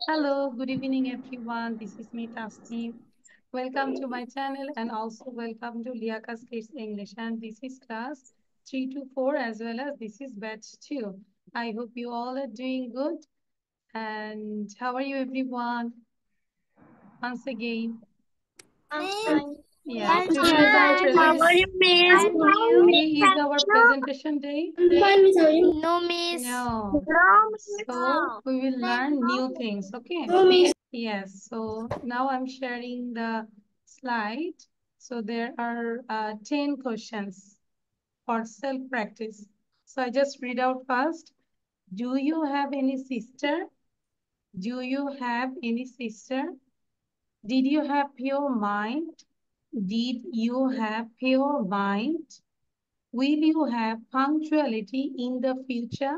Hello, good evening everyone. This is me Tasneem. Welcome to my channel and also welcome to Liakas Kids English, and this is class 3 to 4 as well as this is batch 2. I hope you all are doing good. And how are you everyone? Once again. I'm fine. Yeah, I'm today is our fine. How are you, Miss? And you? today is our presentation day. I'm fine, Miss. How are you? No, Miss. No. No, Miss. So we will learn new things, okay? No, Miss. Yes, so now I'm sharing the slide. So there are 10 questions for self-practice. So I just read out first. Do you have any sister? Do you have any sister? Did you have pure mind? Did you have pure mind? Will you have punctuality in the future?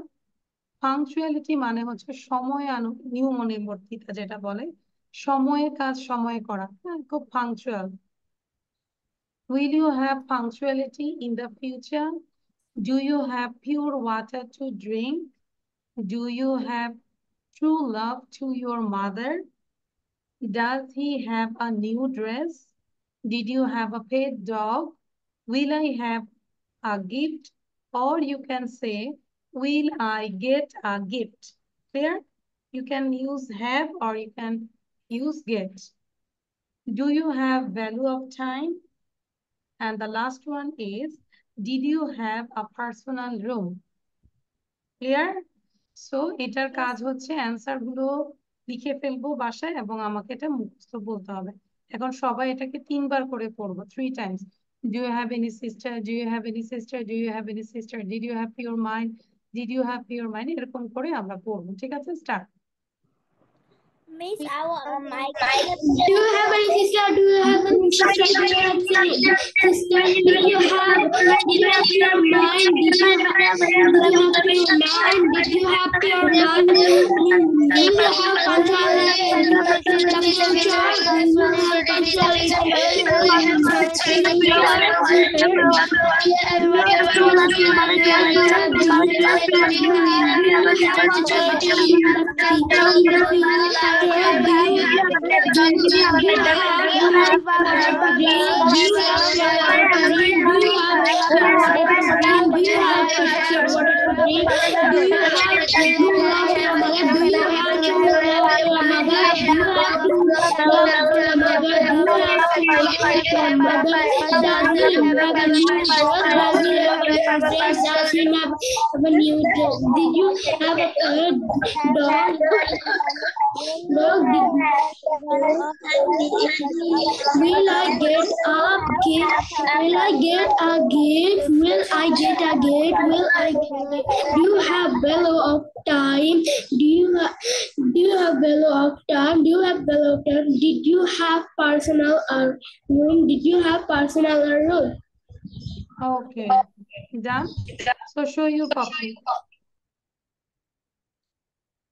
Punctuality মানে হচ্ছে সময় নিয়মানুবর্তিতা, যেটা বলে সময়ের কাজ সময়ে করা, খুব punctual. Will you have punctuality in the future? Do you have pure water to drink? Do you have true love to your mother? Does he have a new dress? Did you have a pet dog? Will I have a gift? Or you can say, will I get a gift? Clear? You can use have or you can use get. Do you have value of time? And the last one is, did you have a personal room? Clear? So এটার কাজ হচ্ছে answer গুলো লিখে ফেলবো বাসায় এবং আমাকে এটা মুখস্থ বলতে হবে। এখন সবাই এটাকে 3 বার করে পড়বো, 3 times. Do you have any sister? Do you have any sister? Do you have any sister? Did you have pure mind? Did you have pure mind? এরকম করে আমরা পড়বো, ঠিক আছে? Start. Miss, my do you have any sister? Do you have any sister? Do you have any sister? Did you have your mind? Did you have your mind? Did you have your mind? Do you have punctuality in the future? When you did you have a dog? Dog, will I get a gift? Will I get a gift? Will I get a gift? Will I get? Do you have value of time? Do you have value of time? Do you have value of time? Did you have personal room? Did you have personal room? Okay, done. So show your copy.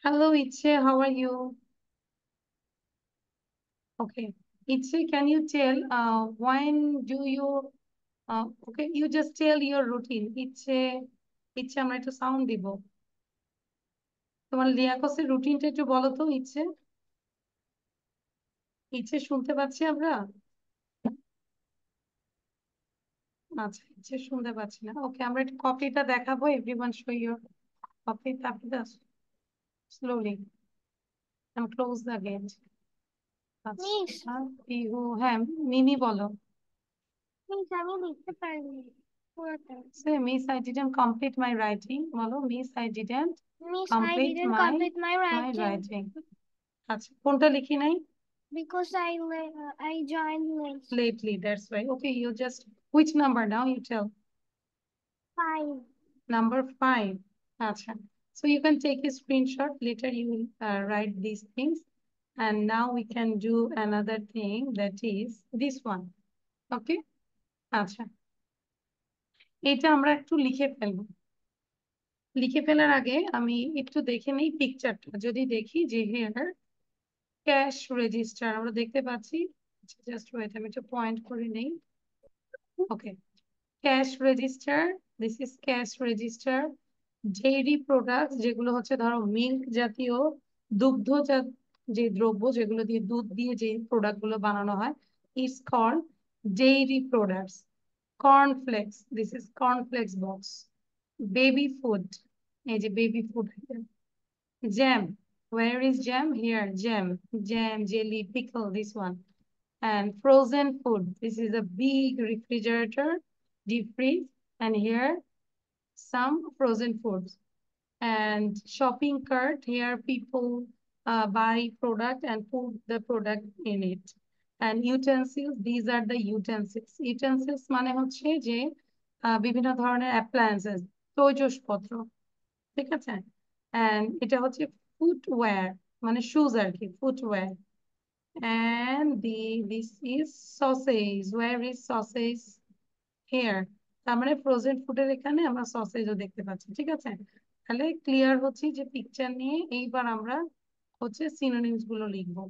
Hello, Iche, how are you? Okay, Iche, can you tell when do you okay, you just tell your routine. ইচ্ছে আমরা একটু sound দিব। তোমার লিয়াকসের রুটিনটা একটু বলো তো ইচ্ছে। ইচ্ছে শুনতে পাচ্ছি আমরা? আচ্ছা, ইচ্ছে শুনতে পাচ্ছি না। ওকে, আমরা একটু কপিটা দেখাবো। Everyone show your copy after that slowly and close the gate. আচ্ছা, ইহু, হ্যাঁ মিমি বলো। মিস আমি লিখতে পারিনি পুরোটা। Say, Miss, I didn't complete my writing. বলো, Miss, I didn't Miss, I complete didn't complete my my writing writing. আচ্ছা, কোনটা লিখি নাই? because I joined late. Lately, that's why. Okay, you just, which number now you tell? 5. Number 5. Acha. So you can take a screenshot. Later you will write these things. And now we can do another thing, that is this one. Okay? Acha. এটা আমরা একটু লিখে ফেলবো। লিখে ফেলার আগে আমি একটু দেখে নেই পিকচারটা। যদি দেখি যে হেয়ার ক্যাশ রেজিস্টার আমরা দেখতে পাচ্ছি। জাস্ট ওয়েট, আমি একটু পয়েন্ট করে নেই। Okay, cash register, this is cash register. Dairy products যেগুলো হচ্ছে ধরো মিল্ক জাতীয়, দুগ্ধজাত যে দ্রব্য যেগুলো দিয়ে দুধ দিয়ে যে প্রোডাক্ট গুলো বানানো হয়, it's called dairy products. Cornflakes, this is cornflakes box. Baby food, এই যে baby food. Jam, where is jam? Here, jam, jelly, pickle, this one. And frozen food, this is a big refrigerator, deep freeze, and here some frozen foods. And shopping cart, here people buy product and put the product in it. And utensils, these are the utensils. Utensils মানে হচ্ছে যে বিভিন্ন ধরনের appliances, তৈজসপত্র, ঠিক আছে। and এটা হচ্ছে footwear, মানে শুজ আর কি, footwear. and this is sausage, where is sausage? here, তার মানে ফ্রোজেন ফুডের এখানে আমরা সসেজও দেখতে পাচ্ছি, ঠিক আছে। তাহলে ক্লিয়ার হচ্ছে যে পিকচার নিয়ে এইবার আমরা হচ্ছে সিনোনিমস গুলো লিখবো।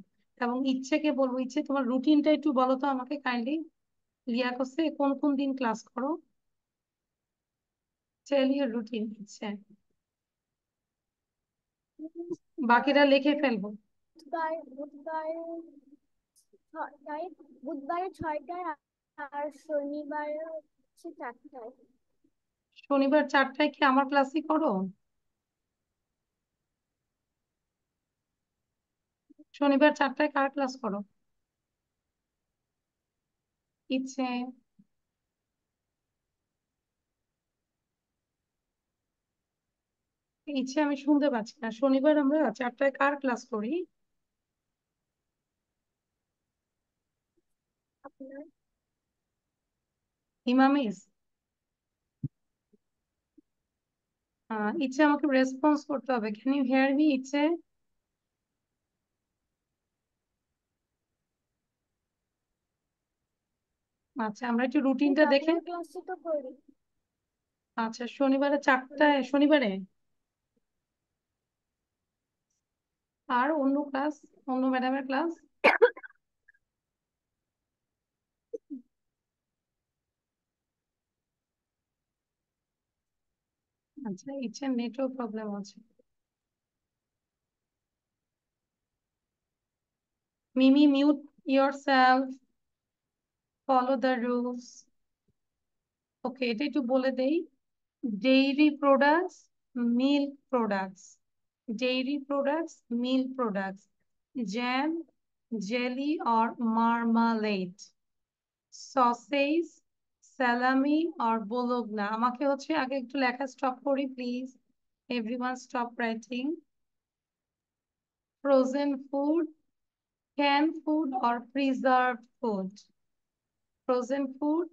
এবং ইচ্ছেকে বলবো, ইচ্ছে তোমার রুটিনটা একটু বলো তো আমাকে কাইন্ডলি। লিয়া করছে কোন কোন দিন ক্লাস করো? টেল ইউর রুটিন ইচ্ছে। বাকিরা লিখে ফেলবো। বুধবারে 6টায় আর শনিবারে হচ্ছে 4টায়। শনিবার 4টায় কি আমার ক্লাসই করো? শনিবার 4টায় কার ক্লাস করো? ইচ্ছে, ইচ্ছে আমি শুনতে পাচ্ছি না। শনিবার আমরা 4টায় কার ক্লাস করি? ইমামিস। ইচ্ছে আমাকে রেসপন্স করতে হবে। ক্যান ইউ হিয়ার মি ইচ্ছে? আচ্ছা, আমরা একটু রুটিনটা দেখে। ক্লাসে তো করি। আচ্ছা, শনিবারে 4টায়, শনিবারে। আর অন্য ক্লাস, অন্য ম্যাডামের ক্লাস? আচ্ছা, ইচ্ছে নেটওয়ার্ক প্রবলেম আছে। Mimi, mute yourself, follow the rules. Okay, এটা একটু বলে দেই। dairy products, milk products, dairy products, milk products, jam, jelly or marmalade, sausage, salami or bologna। আমাকে হচ্ছে আগে একটু লেখা স্টপ করি please, everyone stop writing. frozen food, canned food or preserved food, frozen food,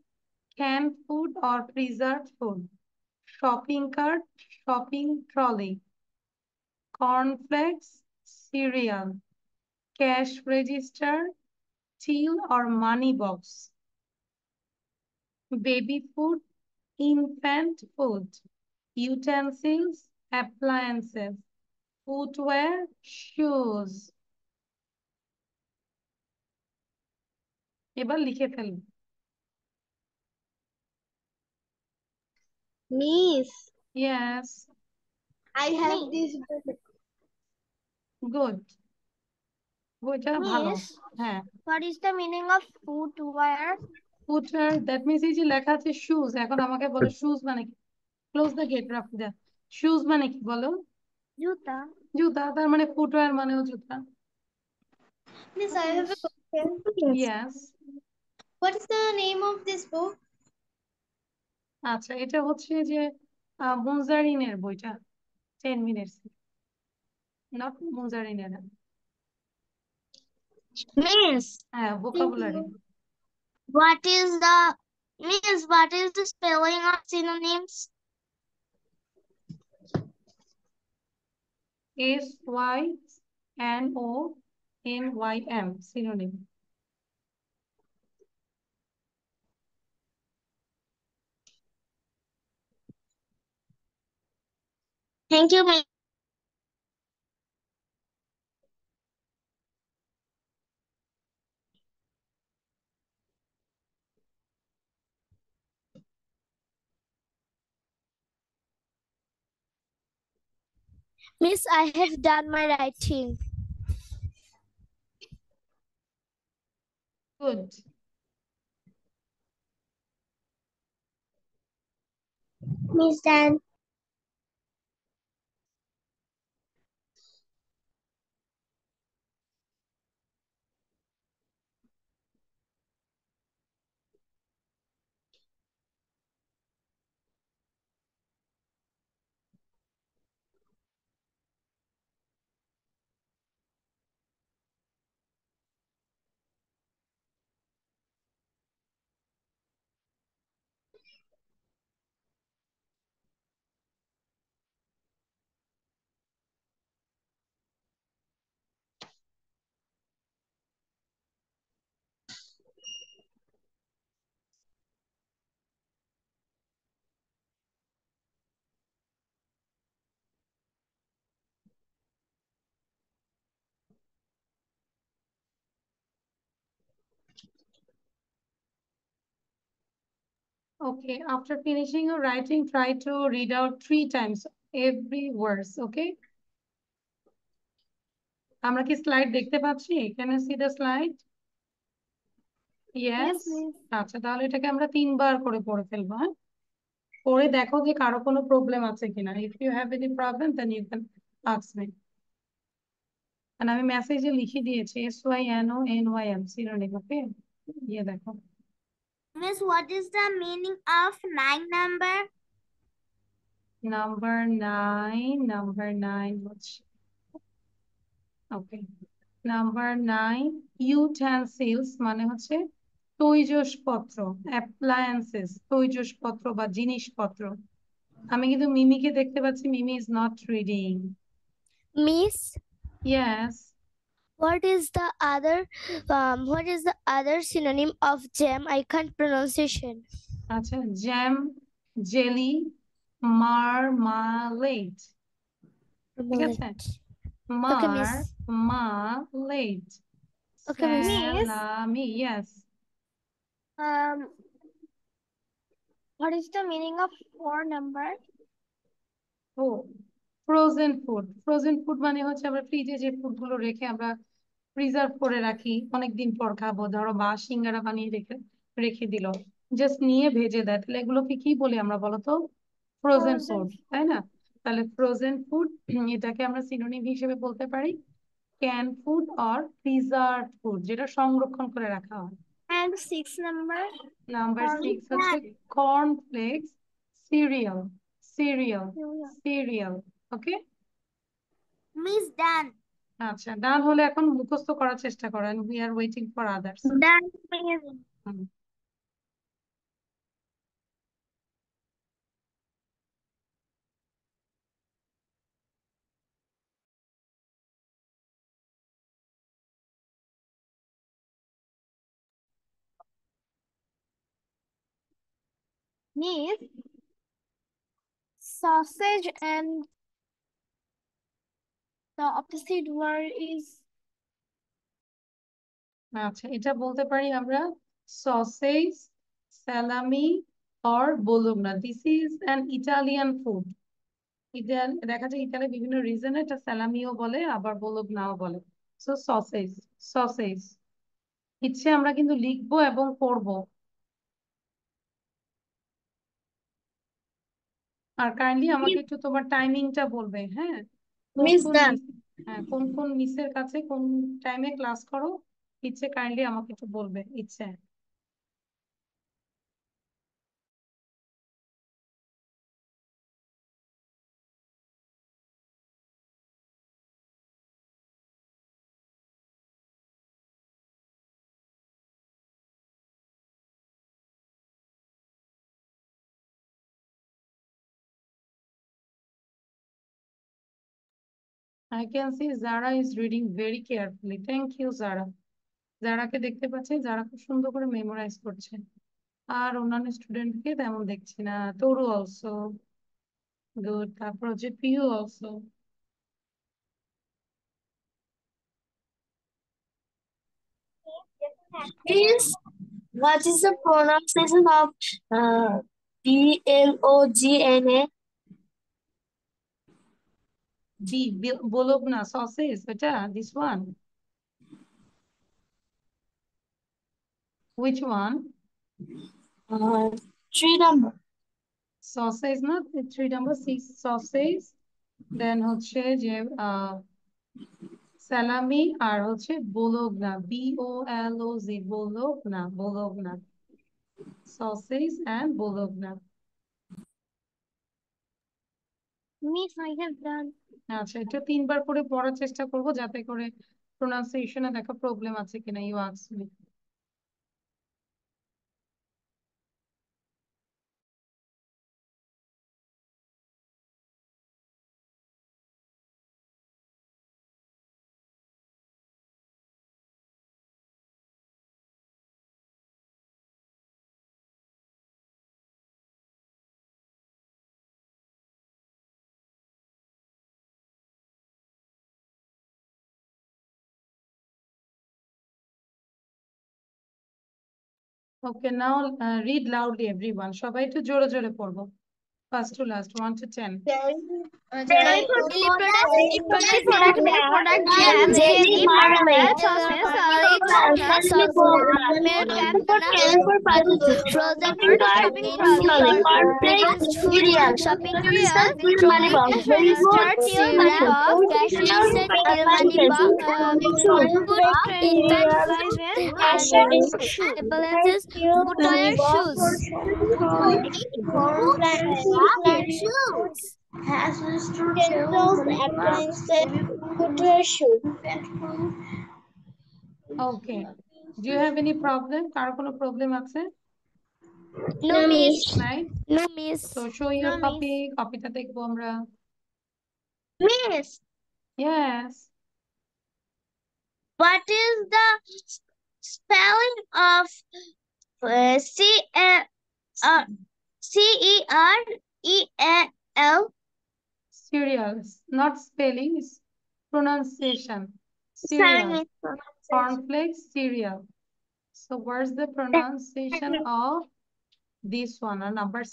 canned food or preserved food, shopping cart, shopping trolley, cornflakes, cereal, cash register, till or money box, baby food, infant food, utensils, appliances, footwear, shoes। এবার লিখে ফেলুন। Miss, Yes, I have this book. good, বইটা ভালো। Miss, হ্যাঁ, what is the meaning of footwear? Footwear that means এই যে লেখা আছে শুজ, এখন আমাকে বলো শুজ মানে কি। Close the gate, Rafida. Shoes মানে কি বলো? জুতা। জুতা, তার মানে ফুটওয়্যার মানেও জুতা। Miss, I have a question. Yes. Yes. What is the name of this book? আচ্ছা, এটা হচ্ছে যে মুনজারিনের বইটা, 10 মিনিটস, নট মুনজারিনের। Miss, হ্যাঁ, vocabulary. what is the Miss, what is the spelling of synonyms? SYNONYM, synonym. Thank you, Miss. Miss, I have done my writing. Good. Miss Dan. Okay, after finishing your writing, try to read out 3 times every verse, okay? আমরা কি slide দেখতে পাচ্ছি? Can you see the slide? Yes? আচ্ছা, তাহলে এটাকে আমরা 3 বার করে পড়ে ফেলবো, হ্যাঁ? পড়ে দেখো যে কারো কোনো প্রবলেম আছে কিনা। If you have any problem, then you can ask me. And আমি মেসেজে লিখে দিয়েছি SYNONYM synonym, okay? ইয়ে দেখো। Miss, what is the meaning of 9 number? Number 9 হচ্ছে ওকে নাম্বার 9 ইউটেনসিলস মানে হচ্ছে তৈজসপত্র, অ্যাপ্লায়েন্সেস তৈজসপত্র বা জিনিসপত্র। আমি কিন্তু মিমিকে দেখতে পাচ্ছি, Mimi is not reading. Miss, yes, what is the other synonym of jam? I can't pronunciation. আচ্ছা, জ্যাম, জেলি, মারমালেড, ঠিক আছে? Okay, miss. Marmalade, Okay, miss. Salami, yes. What is the meaning of 4 number? ও frozen food, frozen food মানে হচ্ছে আমরা ফ্রিজে যে food গুলো রেখে আমরা প্রিজার্ভ করে রাখি, অনেকদিন পর খাবো, ধরো বা সিঙ্গারা বানিয়ে রেখে রেখে দিল, জাস্ট নিয়ে ভেজে দেয়, তাহলে এগুলোকে কি বলি আমরা বলতো? ফ্রোজেন ফুড, তাই না? তাহলে ফ্রোজেন ফুড এটাকে আমরা সিনোনিম হিসেবে বলতে পারি can food or preserved food, যেটা সংরক্ষণ করে রাখা হয়। And 6 number? নাম্বার 6 হচ্ছে corn flakes, cereal, cereal, cereal, okay? Miss Dan. আচ্ছা, ডান হলে এখন মুখস্থ করার চেষ্টা করেন, we are waiting for others. Dan. Miss, sausage and the opposite word is আচ্ছা, এটা বলতে পারি আমরা sausage, salami or bologna. This is an Italian food. দেখা যায় ইতালি বিভিন্ন রিজনে এটা স্যালামিও বলে আবার বলুগনাও বলে। সো সসেজ, সসেজ ইচ্ছে আমরা কিন্তু লিখবো এবং পড়বো। আর কাইন্ডলি আমাকে একটু তোমার টাইমিংটা বলবে, হ্যাঁ? কোন Miss কোন Dan. হ্যাঁ, কোন কোন মিসের কাছে কোন টাইমে ক্লাস করো, ইচ্ছে কাইন্ডলি আমাকে একটু বলবে, ইচ্ছে। I can see Zara is reading very carefully. Thank you, Zara. যারাকে দেখতে পাচ্ছি, যারা খুব সুন্দর করে মেমোরাইজ করছে। আর অন্যান্য স্টুডেন্টকে তেমন দেখছি না। তরু অলসো গুড, তারপর হচ্ছে পিউ also. Miss, what is the pronunciation of BLOGNA? B, bologna sausage, এটা this one. Which one? 3 number. Sausage না 3 number 6 sausage, then হচ্ছে যে সালামি আর হচ্ছে Bologna, BOLOG, Bologna, sausage and Bologna. Miss, I have done. আচ্ছা, এটা 3 বার করে পড়ার চেষ্টা করব যাতে করে প্রোনাউন্সিয়েশনে দেখা প্রবলেম আছে কিনা। You ask me. Okay, now read loudly everyone. সবাই একটু জোরে জোরে পড়বো। First to last, 1 to 10. Dairy product, jam, jelly, marmalade, sauces, milk, frozen food, shopping trolley, packaged food, shopping cereals, trolley, start syrup, cashew nut, money box, food, infant appliances, food tire, shoes. Has utensils, appliances, footwear, shoes. Okay. Do you have any problem? কার কোনো problem আছে? No, miss. Right? No, miss. So show your copy. কপিটা দেখবো আমরা। Miss, Yes. what is the spelling of CEREAL? Cereals. Not spelling, it's pronunciation. Cereal. Cornflakes, cereal. So where's the pronunciation of this one? Number 6.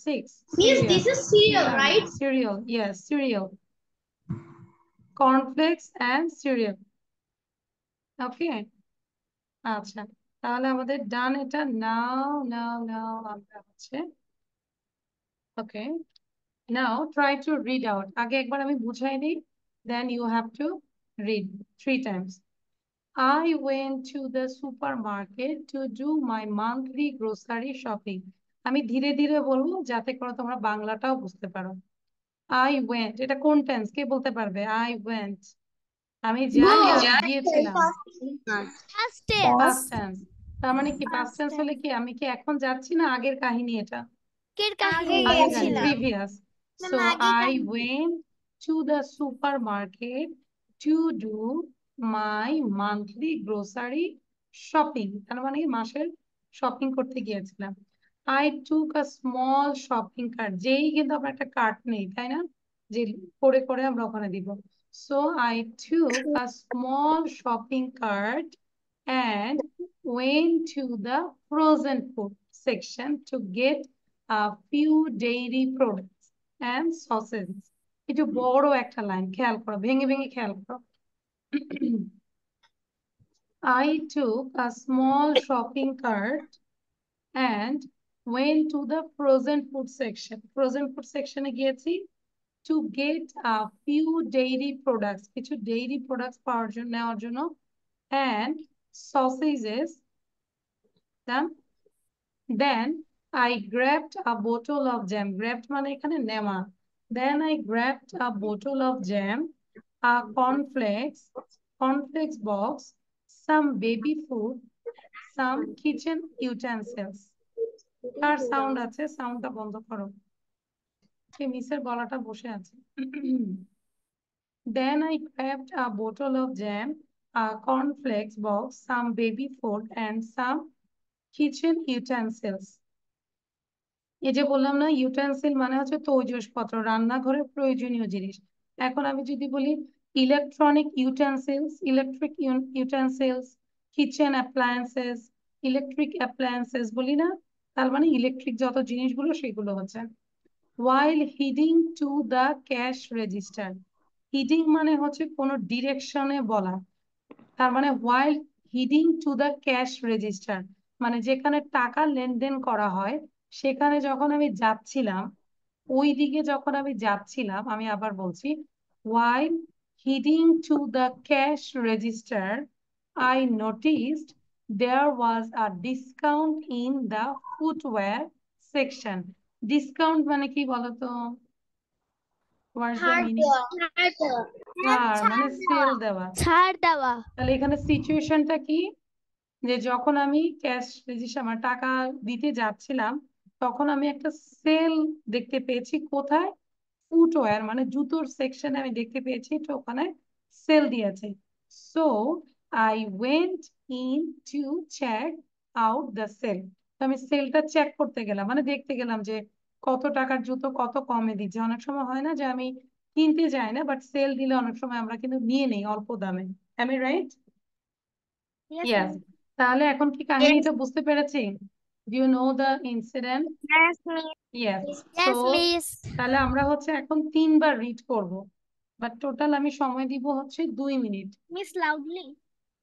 Miss, this is cereal, right? Cereal. Yes, cereal. Cornflakes and cereal. Okay. আচ্ছা, তাহলে আমাদের ডান এটা। Now আমরা হচ্ছে okay. Now try to read out. আগে একবার আমি বুঝাই দিই, then you have to read 3 times. I went to the supermarket to do my monthly grocery shopping. আমি ধীরে ধীরে বলবো যাতে করে তোমরা বাংলাটাও বুঝতে পারো। I went, এটা কোন টেন্স কে বলতে পারবে? I went, আমি গিয়েছিলাম। Past tense. Past tense, তার মানে কি past tense হলে কি আমি কি এখন যাচ্ছি না আগের কাহিনী এটা? Previous. So I went to the supermarket to do my monthly grocery shopping. তার মানে কি মাসের শপিং করতে গিয়েছিলাম। I took a small shopping cart. যেই কিন্তু আমরা একটা কার্ট নেই, তাই না? যে করে করে আমরা ওখানে দিব। So I took a small shopping cart and went to the frozen food section to get a few dairy products and sausages. একটু বড় একটা লাইন, খেয়াল করো, ভেঙে ভেঙে খেয়াল করো। I took a small shopping cart and went to the frozen food section. Frozen food section এ গিয়েছি to get a few dairy products, কিছু dairy products পাওয়ার জন্য নেওয়ার জন্য, and sausages. Then I grabbed a bottle of jam. Grabbed মানে এখানে নেওয়া। Then I grabbed a bottle of jam, a cornflakes box, some baby food, some kitchen utensils. R sound আছে, সাউন্ডটা বন্ধ করো। মিসের গলাটা বসে আছে। Then I grabbed a bottle of jam, a cornflakes box, some baby food, and some kitchen utensils. এই যে বললাম না, ইউটেন্সিল মানে হচ্ছে তৈজসপত্র, রান্নাঘরের প্রয়োজনীয় জিনিস। এখন আমি যদি বলি electric utensils, kitchen appliances, electric appliances বলি না, তার মানে ইলেকট্রিক যত জিনিসগুলো সেগুলো হচ্ছে। while heading to the cash register. heading মানে হচ্ছে কোনো ডিরেকশনে বলা, তার মানে while heading to the cash register, মানে যেখানে টাকা লেনদেন করা হয় সেখানে যখন আমি যাচ্ছিলাম, ওই দিকে যখন আমি যাচ্ছিলাম, আমি আবার বলছি, while heading to the cash register I noticed there was a discount in the footwear section. Discount মানে কি বলতো? What's the meaning? ছাড় মানে সেল দেওয়া। ছাড় দেওয়া। তাহলে এখানে সিচুয়েশনটা কি, যে যখন আমি ক্যাশ রেজিস্টার মানে টাকা দিতে যাচ্ছিলাম তখন আমি একটা সেল দেখতে পেয়েছি। কোথায়? ফুটওয়্যার মানে জুতোর সেকশনে আমি দেখতে পেয়েছি, তো ওখানে সেল দিয়েছে। So I went in to check out the sale. তো আমি সেলটা চেক করতে গেলাম, মানে দেখতে গেলাম যে কত টাকার জুতো কত কমে দিচ্ছে। অনেক সময় হয় না যে আমি কিনতে যাই না, বাট সেল দিলে অনেক সময় আমরা কিন্তু নিয়ে নেই অল্প দামে। আমি রাইট? Yes, yes. miss. তাহলে এখন কি কাহিনীটা বুঝতে পেরেছি? Do you know the incident? Yes, miss. Yes. So Yes, miss. তাহলে আমরা হচ্ছে এখন 3বার রিড করব, বাট টোটাল আমি সময় দিব হচ্ছে 2 মিনিট। Miss loudly.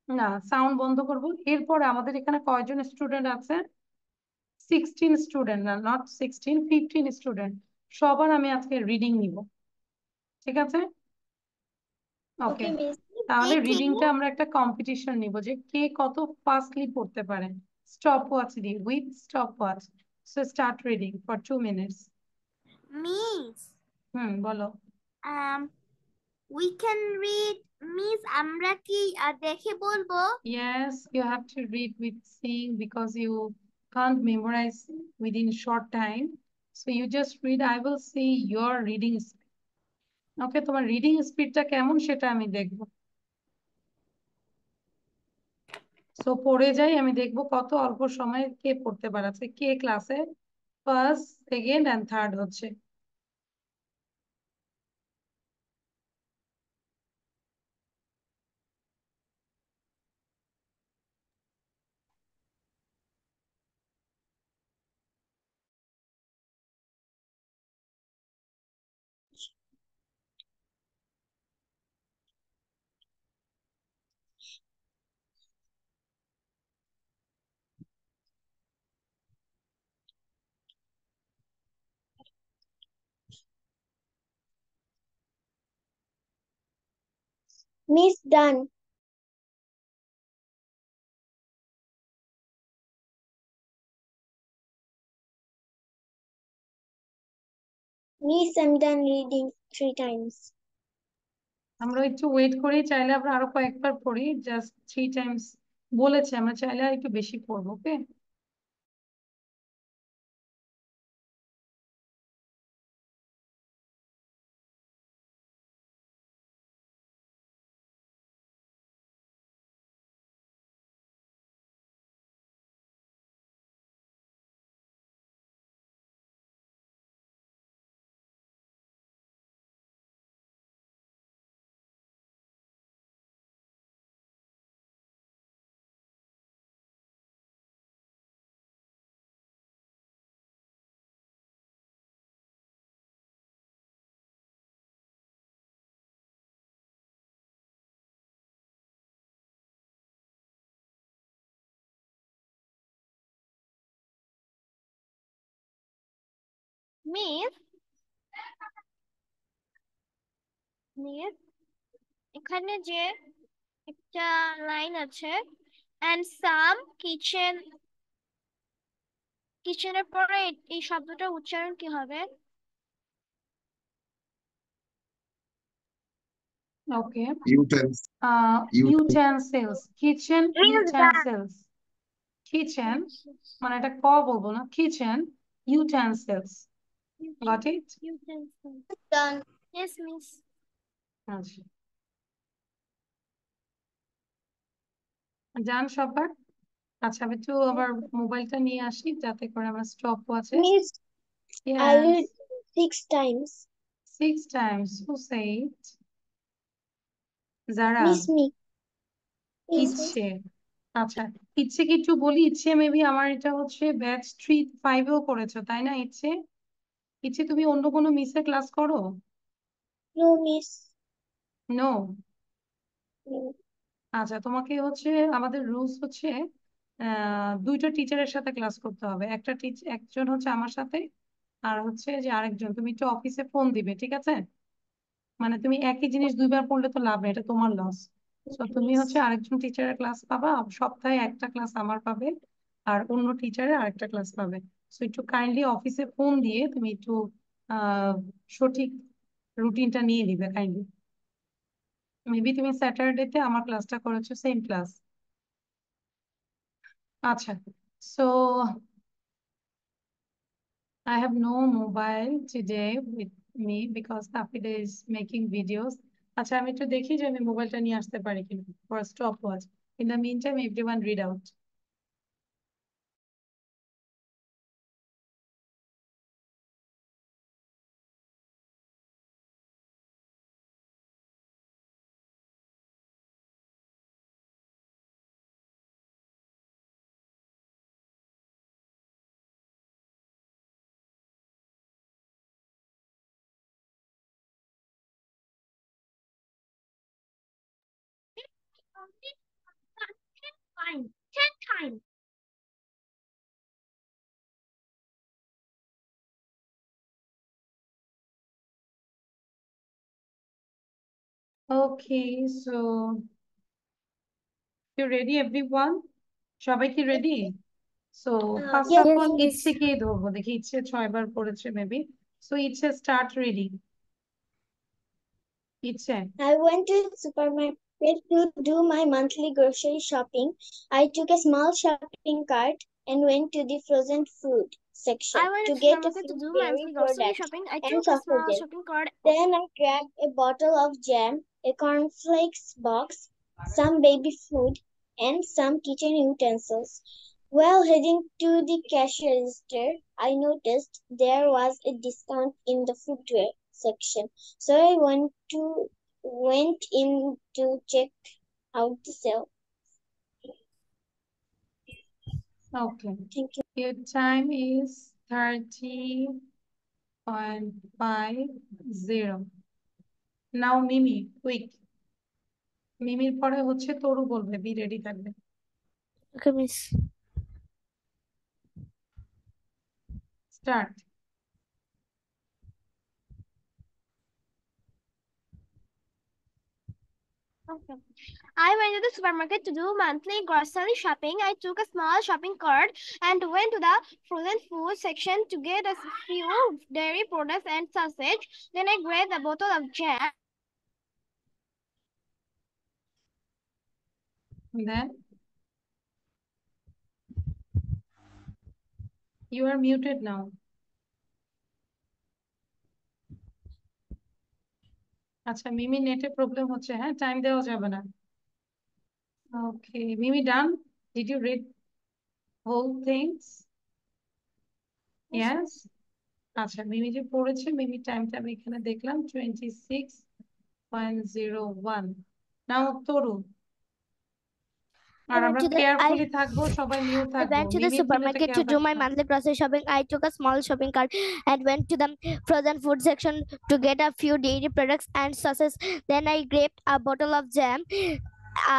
না, সাউন্ড বন্ধ করব। এরপরে আমাদের এখানে কয়জন স্টুডেন্ট আছে? 16 স্টুডেন্ট, না নট 16, 15 স্টুডেন্ট। সবার আমি আজকে রিডিং নিব, ঠিক আছে? ওকে, Okay, miss. তাহলে Speaking. রিডিংটা আমরা একটা কম্পিটিশন নিব যে কে কত ফাস্টলি পড়তে পারে। স্টপ ওয়াচ দিয়ে, with stop watch. So start reading for 2 minutes. Miss. বলো। Um, we can read. Miss, আমরা কি দেখে বলবো? Yes, you have to read with seeing because you can't memorize within short time. So you just read. I will see your reading speed. Okay, তোমার reading স্পিডটা কেমন সেটা আমি দেখবো। সো পড়ে যাই, আমি দেখবো কত অল্প সময়ে কে পড়তে পারছে, কে ক্লাসে ফার্স্ট, সেকেন্ড এন্ড থার্ড হচ্ছে। Miss done. Miss, I'm done reading 3 times. আমরা একটু ওয়েট করি, চাইলে আমরা আরো কয়েকবার পড়ি। জাস্ট 3 টাইমস বলেছে, আমরা চাইলে আর একটু বেশি পড়বো। ওকে, Miss, Miss, এখানে যে একটা লাইন আছে and some কিচেনের পরে এই শব্দটা উচ্চারণ কি হবে? ওকে। Utensils. Utensils, kitchen utensils. Kitchen মানে এটা ক বলবো না, kitchen utensils. Got it? Utensils. Done. Yes, miss. আচ্ছা, যান সবার। আচ্ছা, আমি একটু আবার মোবাইলটা নিয়ে আসি যাতে করে আমার stop ওয়াচে। Miss, I read 6 times. 6 times, who said? যারা? Miss me. ইচ্ছে। আচ্ছা, ইচ্ছে কি একটু বলি। ইচ্ছে মেবি আমার এটা হচ্ছে ব্যাচ 3-5-এও করেছো তাই না? ইচ্ছে, ইচ্ছে তুমি অন্য কোনো মিসে ক্লাস করো? No, miss. নো। No. আচ্ছা, তোমাকে হচ্ছে আমাদের রুলস হচ্ছে দুইটা টিচারের সাথে ক্লাস করতে হবে, একজন হচ্ছে আমার সাথে, আর হচ্ছে যে আরেকজন। তুমি একটু অফিসে ফোন দিবে, ঠিক আছে? মানে তুমি একই জিনিস দুইবার পড়লে তো লাভ নেই, এটা তোমার লস। তো তুমি হচ্ছে আরেকজন টিচারের ক্লাস পাবা, সপ্তাহে একটা ক্লাস আমার পাবে, আর অন্য টিচারের আরেকটা ক্লাস পাবে। তো একটু কাইন্ডলি অফিসে ফোন দিয়ে তুমি একটু আহ সঠিক রুটিনটা নিয়ে নিবে কাইন্ডলি। মেবি তুমি স্যাটারডেতে আমার ক্লাসটা করেছো, সেম ক্লাস। আচ্ছা, so I have no mobile today with me because Tafida is making videos. আচ্ছা, আমি একটু দেখি যে আমি মোবাইলটা নিয়ে আসতে পারি কিনা for a stopwatch. In the meantime, everyone read out. Fine. 10 times. Okay, so you ready everyone? সবাই কি ready? So first Yes, of all, miss. ইচ্ছেকেই ধরবো, দেখি ইচ্ছে 6 বার পড়েছে মেবি। So ইচ্ছে start reading. ইচ্ছে। I went to the supermarket to do my monthly grocery shopping. I took a small shopping cart and went to the frozen food section I went to to the get a supermarket to few do dairy monthly grocery products shopping. I and took a small sausages. shopping cart. Then I grabbed a bottle of jam, a cornflakes box, some baby food, and some kitchen utensils. While heading to the cash register, I noticed there was a discount in the footwear section, so I went in to check out the sale. Okay. Thank you. Your time is 30.50. Now Mimi, quick. মিমির পরে হচ্ছে তরু বলবে, B ready থাকবে। Okay, miss. Start. Okay. I went to the supermarket to do monthly grocery shopping. I took a small shopping cart and went to the frozen food section to get a few dairy products and sausage. Then I grabbed a bottle of jam. Then you are muted now. আচ্ছা, মিমি নেটে problem হচ্ছে, হ্যাঁ, time দেওয়া যাবে না। Okay, Mimi done? Did you read whole things? Yes. আচ্ছা, মিমি যে পড়েছে, মিমি টাইমটা আমি এখানে দেখলাম 26.01। নাও তরু। আর আমরা কেয়ারফুলি থাকবো, সবাই মিউট I থাকবো। went to the মিমির কিন্তু এটা supermarket খেয়াল to do my রাখতে হবে। monthly grocery shopping. I took a small shopping cart and went to the frozen food section to get a few dairy products and sauces. Then I grabbed a bottle of jam, a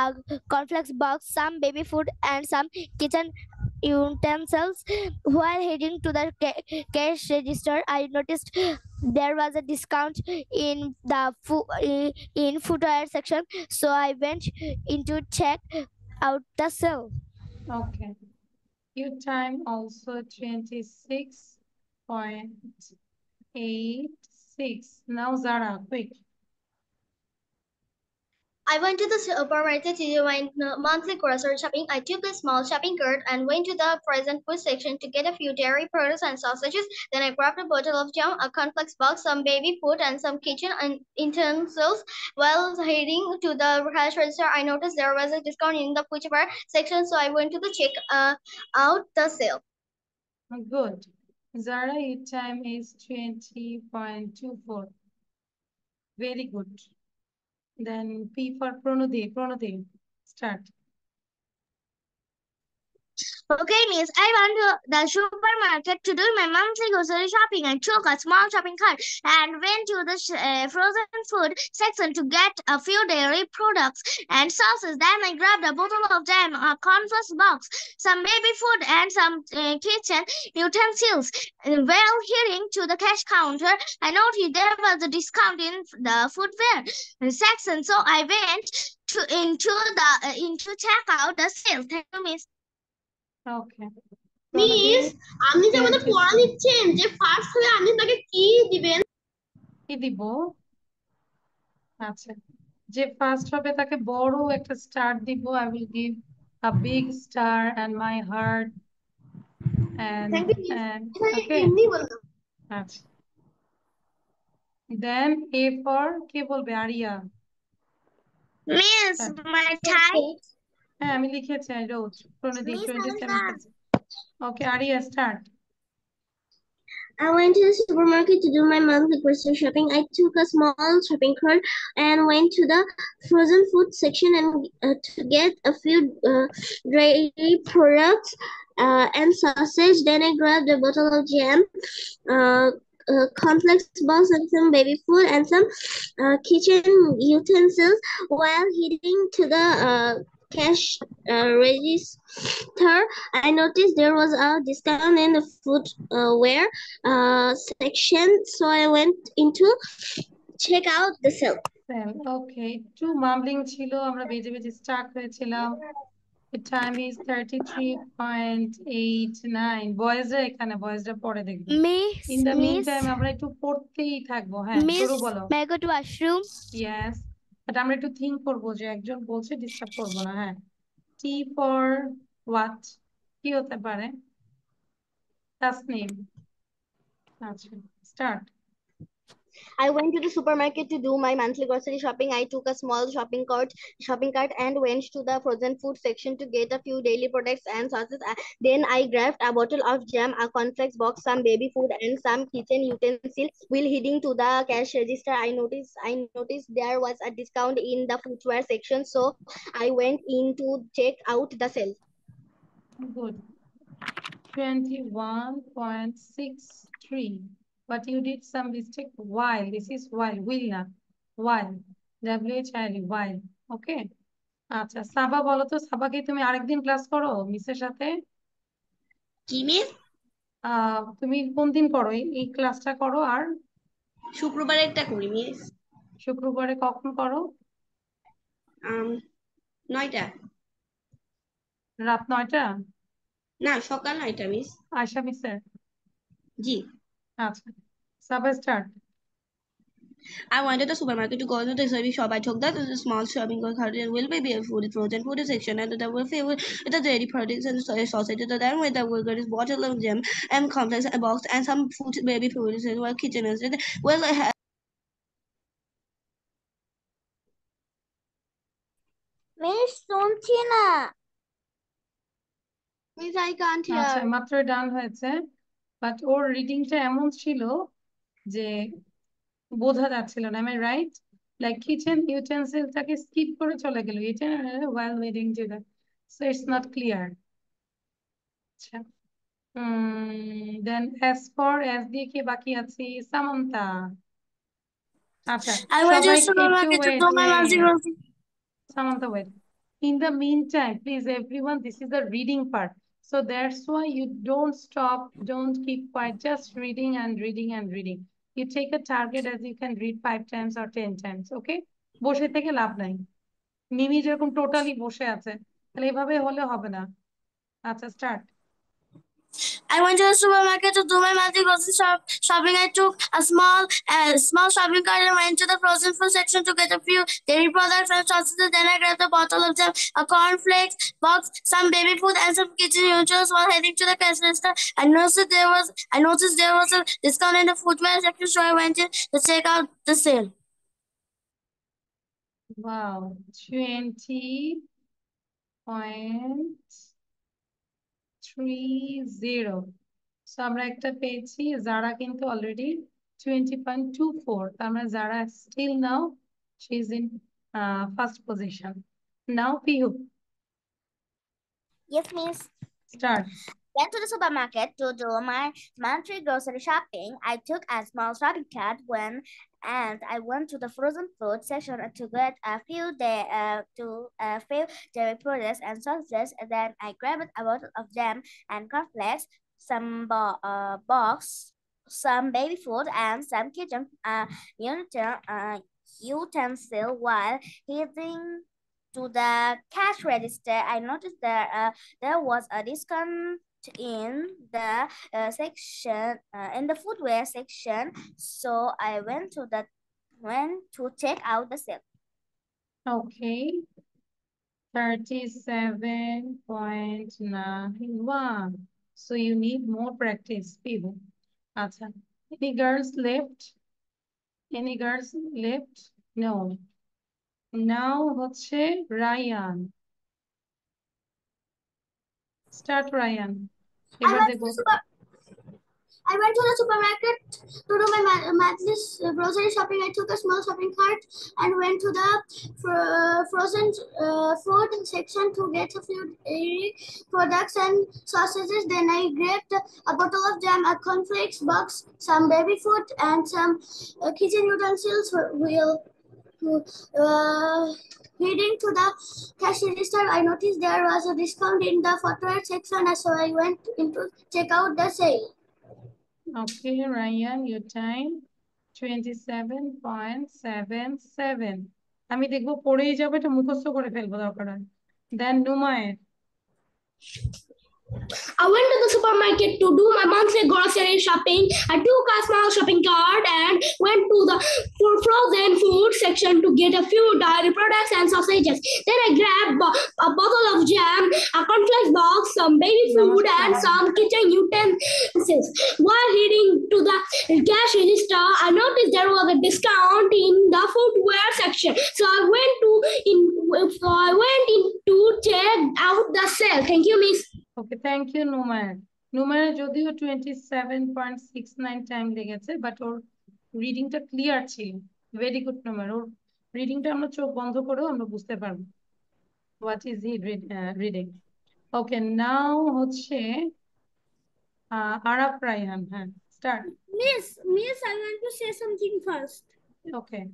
cornflakes box, some baby food, and some kitchen utensils. While heading to the cash register, I noticed there was a discount in the footwear section, so I went in to check out the sale. Okay. Your time also 26.86. Now Zara, quick. I went to the supermarket to do my monthly grocery shopping. I took a small shopping cart and went to the frozen food section to get a few dairy products and sausages. Then I grabbed a bottle of jam, a cornflakes box, some baby food, and some kitchen utensils. While heading to the cash register, I noticed there was a discount in the footwear section, so I went to the check out the sale. Good. Zara, your time is 20.24. Very good. Then P for Pranudhi. Pranudhi, start. Okay, miss, I went to the supermarket to do my monthly grocery shopping. I took a small shopping cart and went to the frozen food section to get a few dairy products and sauces. Then I grabbed a bottle of jam, a cornflakes box, some baby food, and some kitchen utensils. While heading to the cash counter, I noticed there was a discount in the footwear section, so I went into check out the sale. Thank you, miss. Okay. Miss আপনি যে আমাদের পড়া 23. নিচ্ছেন যে first হলে আপনি তাকে কি দিবেন? কি দিব? আচ্ছা, যে ফার্স্ট হবে তাকে বড় একটা স্টার দিব। I will give a big star and my heart and thank you miss. okay. এমনি বললাম। আচ্ছা, then A for কে বলবে? আরিয়া। Miss, my time. হ্যাঁ, আমি লিখেছি, I wrote Pranati Miss, 27. Okay, Aria, start. I went to the supermarket to do my monthly grocery shopping. I took a small shopping cart and went to the frozen food section and to get a few dairy products and sausage. Then I grabbed a bottle of jam, complex box and some baby food and some kitchen utensils. While heading to the cash register, I noticed there was a discount in the footwear section, so I went into check out the sale. Okay, একটু মামলিং ছিল, আমরা বেজে বেজে start হয়েছিলাম। The time is 33.89. বয়েজরা এখানে, বয়েজরা পরে দেখবে। In the meantime আমরা একটু পড়তেই থাকবো। হ্যাঁ, শুরু বলো। May I go to washroom? Yes, but আমরা একটু থিঙ্ক করবো যে একজন বলছে, ডিস্টার্ব করবো না। হ্যাঁ, T for what? কি হতে পারে? তাসনিম। আচ্ছা, start. I went to the supermarket to do my monthly grocery shopping. I took a small shopping cart and went to the frozen food section to get a few daily products and sauces. Then I grabbed a bottle of jam, a cornflakes box, some baby food, and some kitchen utensils. While heading to the cash register, I noticed there was a discount in the footwear section, so I went in to check out the sale. Good. 21.63. But you did some mistake. While. This is while. Will not. While. WHILE. While. Okay. আচ্ছা, সাবা বলো তো, সাবা কি তুমি আরেকদিন class করো মিসের সাথে? কি miss? তুমি কোন দিন করো? এই ক্লাসটা করো আর শুক্রবারে একটা করি মিস। শুক্রবারে কখন করো? 9টা। রাত 9টা? না, সকাল 9টা মিস। আয়শা মিসের? জি। আচ্ছা, সাবা start. I went to the supermarket to go to the grocery shop. I took the small shopping cart and will be frozen food section and there were filled with the dairy products and sausage. Then with the burgers, bottle of jam and complex box and some food, baby food and well kitchen and well. Miss, শুনছি না। Miss, I can't আচ্ছা, hear. মাত্র ডান হয়েছে, but ওর রিডিংটা এমন ছিল যে বোঝা যাচ্ছিল না। আমি রাইট? লাইক কিচেন ইউটেন্সিলটাকে স্কিপ করে চলে গেল while waiting to the, so it's not clear. আচ্ছা, then as for as দিয়ে কি বাকি আছে? সামান্তা। আচ্ছা, I went to the সবাই একটু supermarket to wait, do my monthly wait. grocery. Samantha, wait. In the meantime, please, everyone, this is the reading part. So that's why you don't stop, don't keep quiet, just reading and reading and reading. You take a target as you can read 5 times or 10 times, okay? বসে থেকে লাভ নাই। মিমি যেরকম totally বসে আছে, তাহলে এভাবে হলে হবে না। আচ্ছা, start. I went to the supermarket to do my monthly grocery shopping. I took a small shopping cart and went to the frozen food section to get a few dairy products and sausages. Then I grabbed a bottle of jam, a cornflakes box, some baby food, and some kitchen utensils. While heading to the cash register, I noticed there was a discount in the footwear section, so I went in to check out the sale. Wow, 20.30. So আমরা একটা পেয়েছি, যারা কিন্তু already 20.24, তার মানে যারা still now she is in first position. Now Pihu. Yes, miss. Start. Went to the supermarket to do my monthly grocery shopping. I took a small shopping cart and I went to the frozen food section to get a few dairy products and sausages. And then I grabbed a bottle of jam and cornflakes, box, some baby food, and some kitchen utensil while heading to the cash register. I noticed there was a discount in the footwear section, so I went to check out the sale. Okay. 37.91. So you need more practice, people. Acha. Any girls left? Any girls left? No. Now হচ্ছে Ryan. Start Ryan. এবার দেখো। I went to the supermarket to do my monthly grocery shopping. I took a small shopping cart and went to the frozen food section to get a few dairy products and sausages. Then I grabbed a bottle of jam, a cornflakes box, some baby food, and some kitchen utensils. Heading to the cash register, I noticed there was a discount in the footwear section, so I went in to check out the sale. Okay, Ryan, your time 27.77. আমি দেখবো পড়েই যাবে, এটা মুখস্থ করে ফেলবো দরকার হয়। Then Numair. I went to the supermarket to do my monthly grocery shopping. I took a small shopping cart and went to the frozen food section to get a few dairy products and sausages. Then I grabbed a bottle of jam, a cornflakes box, some baby food, and some kitchen utensils. While heading to the cash register, I noticed there was a discount in the footwear section, so I went in to check out the sale. Thank you, Miss. Okay, thank you, Numair. Numair যদিও 27.69 time লেগেছে, but ওর রিডিংটা clear ছিল। Very good Numair। ওর রিডিংটা আমরা চোখ বন্ধ করেও আমরা বুঝতে পারবো what is he reading. Okay, now হচ্ছে আরাফ রায়হান। হ্যাঁ, start. Miss, I want to say something first. Okay.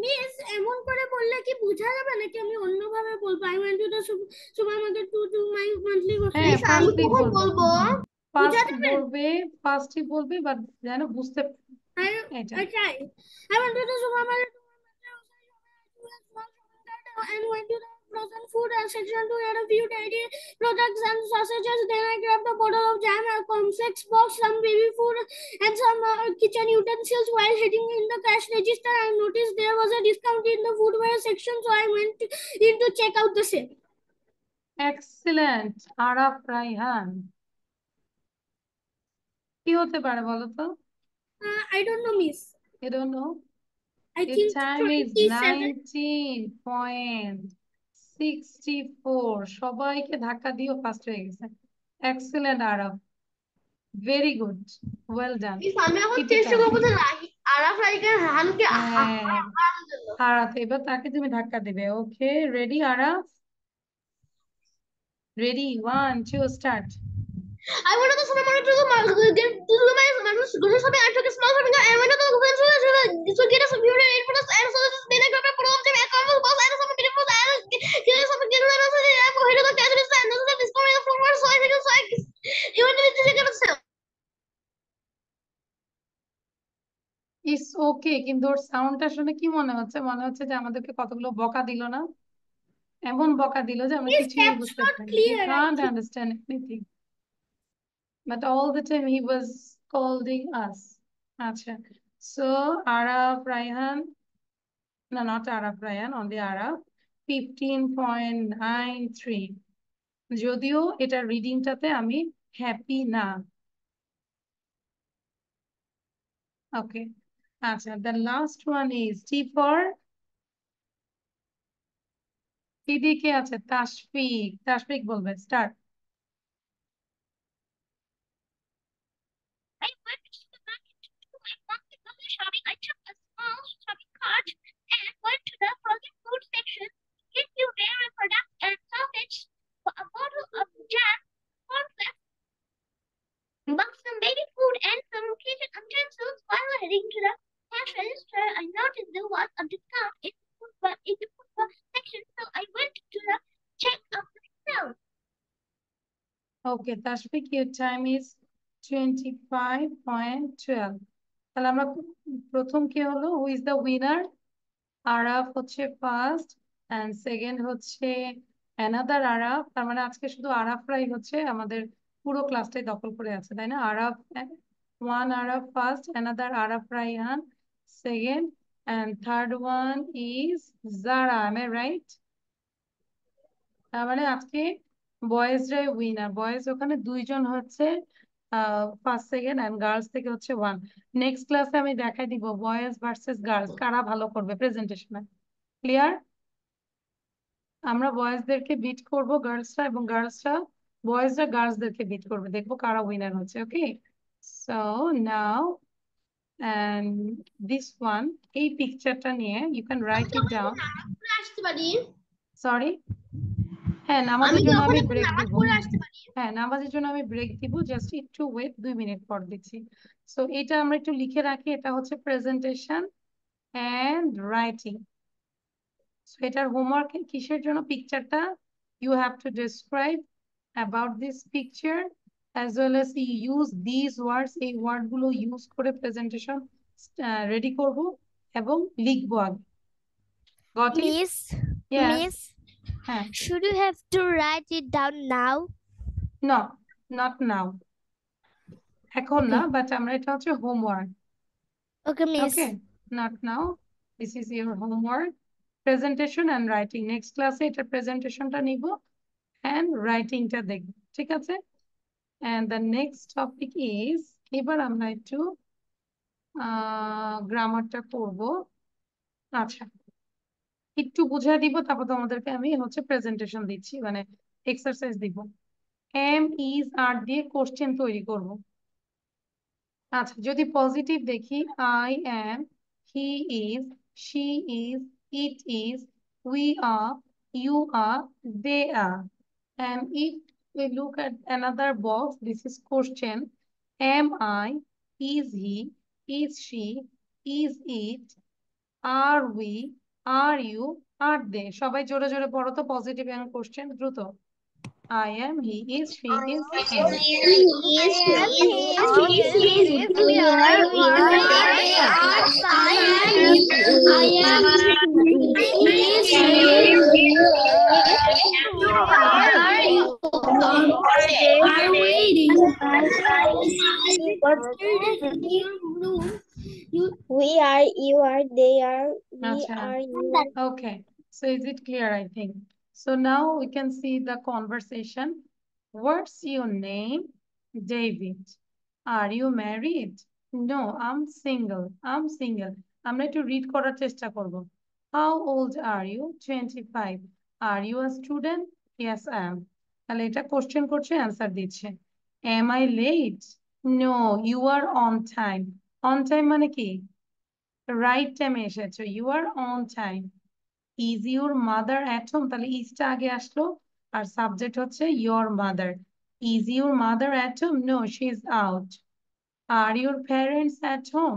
Miss এমন করে বললে কি বোঝা যাবে নাকি আমি অন্যভাবে বলবো? I want to the supermarket to do my monthly grocery. আমি কখন বলবো? ফার্স্টই বলবে, বাট যেন বুঝতে এটা। I try. I went to the supermarket and went to the frozen food section to get a few dairy products and sausages. Then I grabbed a bottle of jam, a cornflakes box, some baby food, and some kitchen utensils. While heading in the cash register, I noticed there was a discount in the footwear section, so I went in to check out the sale. Excellent, Araf Raihan. কি হতে পারে বলো তো? I don't know, miss. You don't know? I Your think time is 19.64. সবাইকে ধাক্কা দিও, first হয়ে গেছে। Excellent Araf, very good, well done. আমি এখন চেষ্টা করবো যে আরাফ রায়হানকে হারাতে। এবার তাকে তুমি ধাক্কা দেবে। Okay, ready Araf? Ready, 1 2 start. I went to the supermarket to do my grocery shopping. I took a small shopping cart and went to the frozen food to get us some few dairy products and sausages. Then I grabbed a bottle of jam, a cornflakes box, and some baby food, and some kitchen utensils. I headed to the cash register and noticed the discount in the footwear section, so I went to check out the sale. It's okay, কিন্তু ওর সাউন্ডটা শুনে কি মনে হচ্ছে? মনে হচ্ছে যে আমাদেরকে কতগুলো বকা দিল না? এমন বকা দিল যে আমরা কিছুই বুঝতে পারিনি। We can't understand anything. But all the time he was scolding us. আচ্ছা, so Araf Rayhan, no, not Araf Rayhan, only Araf, 15.93. যদিও এটা রিডিংটাতে আমি হ্যাপি না। ওকে, আচ্ছা, the last one is T for এদিকে আছে তাশফিক। তাশফিক বলবে, start. I went to the market to do my monthly grocery shopping. I took a small shopping cart and went to the frozen food section to get few dairy products and sausage, a bottle of jam, Okay, Tashfik, your time is 25.12. তাহলে আমরা প্রথম কি হলো, who is the winner? Araf হচ্ছে first and second হচ্ছে another Araf. তার মানে আজকে শুধু আরাফরাই হচ্ছে আমাদের পুরো ক্লাসটাই দখল করে আছে, তাই না? Araf one, Araf first, another Araf Raihan second, and third one is Zara. am I right? তার মানে আজকে বয়েজরাই উইনার। বয়েজ ওখানে দুইজন হচ্ছে ফার্স্ট সেকেন্ড, এন্ড গার্লস থেকে হচ্ছে ওয়ান। নেক্সট ক্লাসে আমি দেখাই দিব বয়েজ ভার্সেস গার্লস কারা ভালো করবে প্রেজেন্টেশনে। ক্লিয়ার? আমরা বয়েজদেরকে বিট করব গার্লসরা, এবং বয়েজরা গার্লসদেরকে বিট করবে, দেখবো কারা উইনার হচ্ছে। Okay, so now and this one, এই পিকচারটা নিয়ে you can write it down. Sorry, হ্যাঁ নামাজের জন্য আমি ব্রেক দিব। হ্যাঁ নামাজের জন্য আমি ব্রেক দিব, জাস্ট একটু ওয়েট, 2 মিনিট পর দিচ্ছি। সো এটা আমরা একটু লিখে রাখি, এটা হচ্ছে প্রেজেন্টেশন এন্ড রাইটিং। সো এটার হোমওয়ার্ক কিসের জন্য? পিকচারটা you have to describe about this picture as well as you use these words, এই ওয়ার্ড গুলো ইউজ করে প্রেজেন্টেশন রেডি করব এবং লিখবো আগে। Got it? Miss, Yes. Miss, হ্যাঁ, should you have to write it down now? no, not now, এখন না, Okay. বাট আমরা এটা হচ্ছে homework. Okay, Miss. Okay, not now, this is your homework, presentation and writing. next class এটা প্রেজেন্টেশনটা নিব and writingটা দেখব, ঠিক আছে? and the next topic is, এবার আমরা একটু গ্রামারটা করব। আচ্ছা, একটু বুঝিয়ে দিব, তারপর তোমাদেরকে আমি হচ্ছে প্রেজেন্টেশন দিচ্ছি, মানে এক্সারসাইজ দিব। এম ইজ আর দিয়ে কোশ্চেন তৈরি করব। আচ্ছা, যদি পজিটিভ দেখি, I am, he is, she is, it is, we are, you are, they are. and if we look at another box, this is question. Am I, is he, is she, is it, are we, are you, are they? সবাই জোরে জোরে পড়ো তো, positive এবং question দ্রুত। I am, he is, she is, it. I am, he is, she is, it, we are, they are, I am are waiting. We are, you are, they are, we Acha. are, you Okay, so is it clear? I think so. Now we can see the conversation. What's your name? David. Are you married? No, I'm single. I'm single. আমরা একটু read করার চেষ্টা করব। How old are you? 25. Are you a student? Yes, I am. তাহলে এটা question করছে, answer দিচ্ছে। Am I late? No, you are on time. On time মানে কি? রাইট টাইমে এসেছো, you are on time. Is your mother at home? তাহলে ইজটা আগে আসলো, আর সাবজেক্ট হচ্ছে your mother. Is your mother at home? No, she is out. Are your parents at home?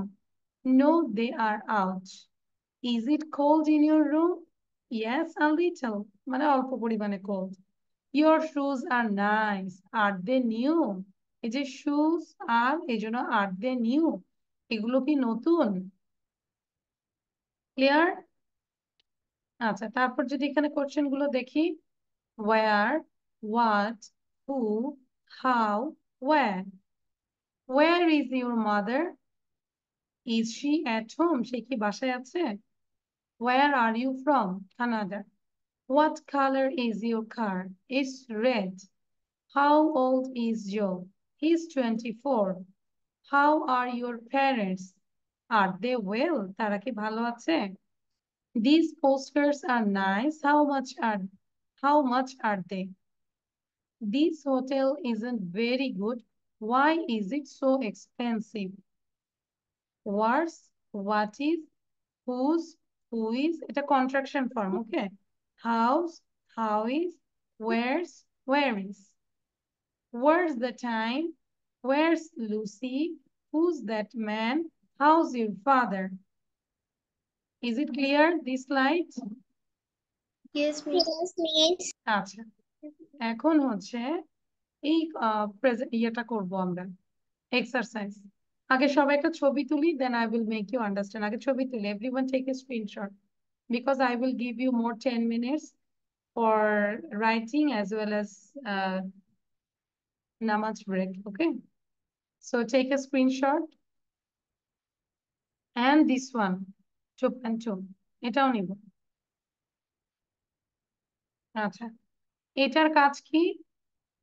No, they are out. Is it cold in your room? Yes, a little, মানে অল্প পরিমাণে cold. Your shoes are nice, are they new? এই যে shoes আর, এই জন্য আর they new, এগুলো কি নতুন? ক্লিয়ার? আচ্ছা, তারপর যদি এখানে কোশ্চেন গুলো দেখি, where, what, who, how, where. Where is your mother? Is she at home? সে কি বাসায় আছে? Where are you from? Canada. What colour is your car? Is red. How old is Joe? He is 24. How are your parents? Are they well? তারা কি ভালো আছে? These postcards are nice. How much are they? This hotel isn't very good. Why is it so expensive? What's, what is, whose, who is, এটা contraction form, okay? How's, how is, where's, where is. Where's the time? Where's Lucy? Who's that man? How's your father? Is it clear, this slide? Yes, miss. আচ্ছা, এখন হচ্ছে এই ইয়েটা করব আমরা, exercise. আগে সবাই একটা ছবি তুলি, then I will make you understand. আগে ছবি তুলি, everyone take a screenshot, because I will give you more 10 minutes for writing as well as namaz break. Okay, so take a screenshot, and this one, chup and chup, এটাও নিব। আচ্ছা, এটার কাজ কি?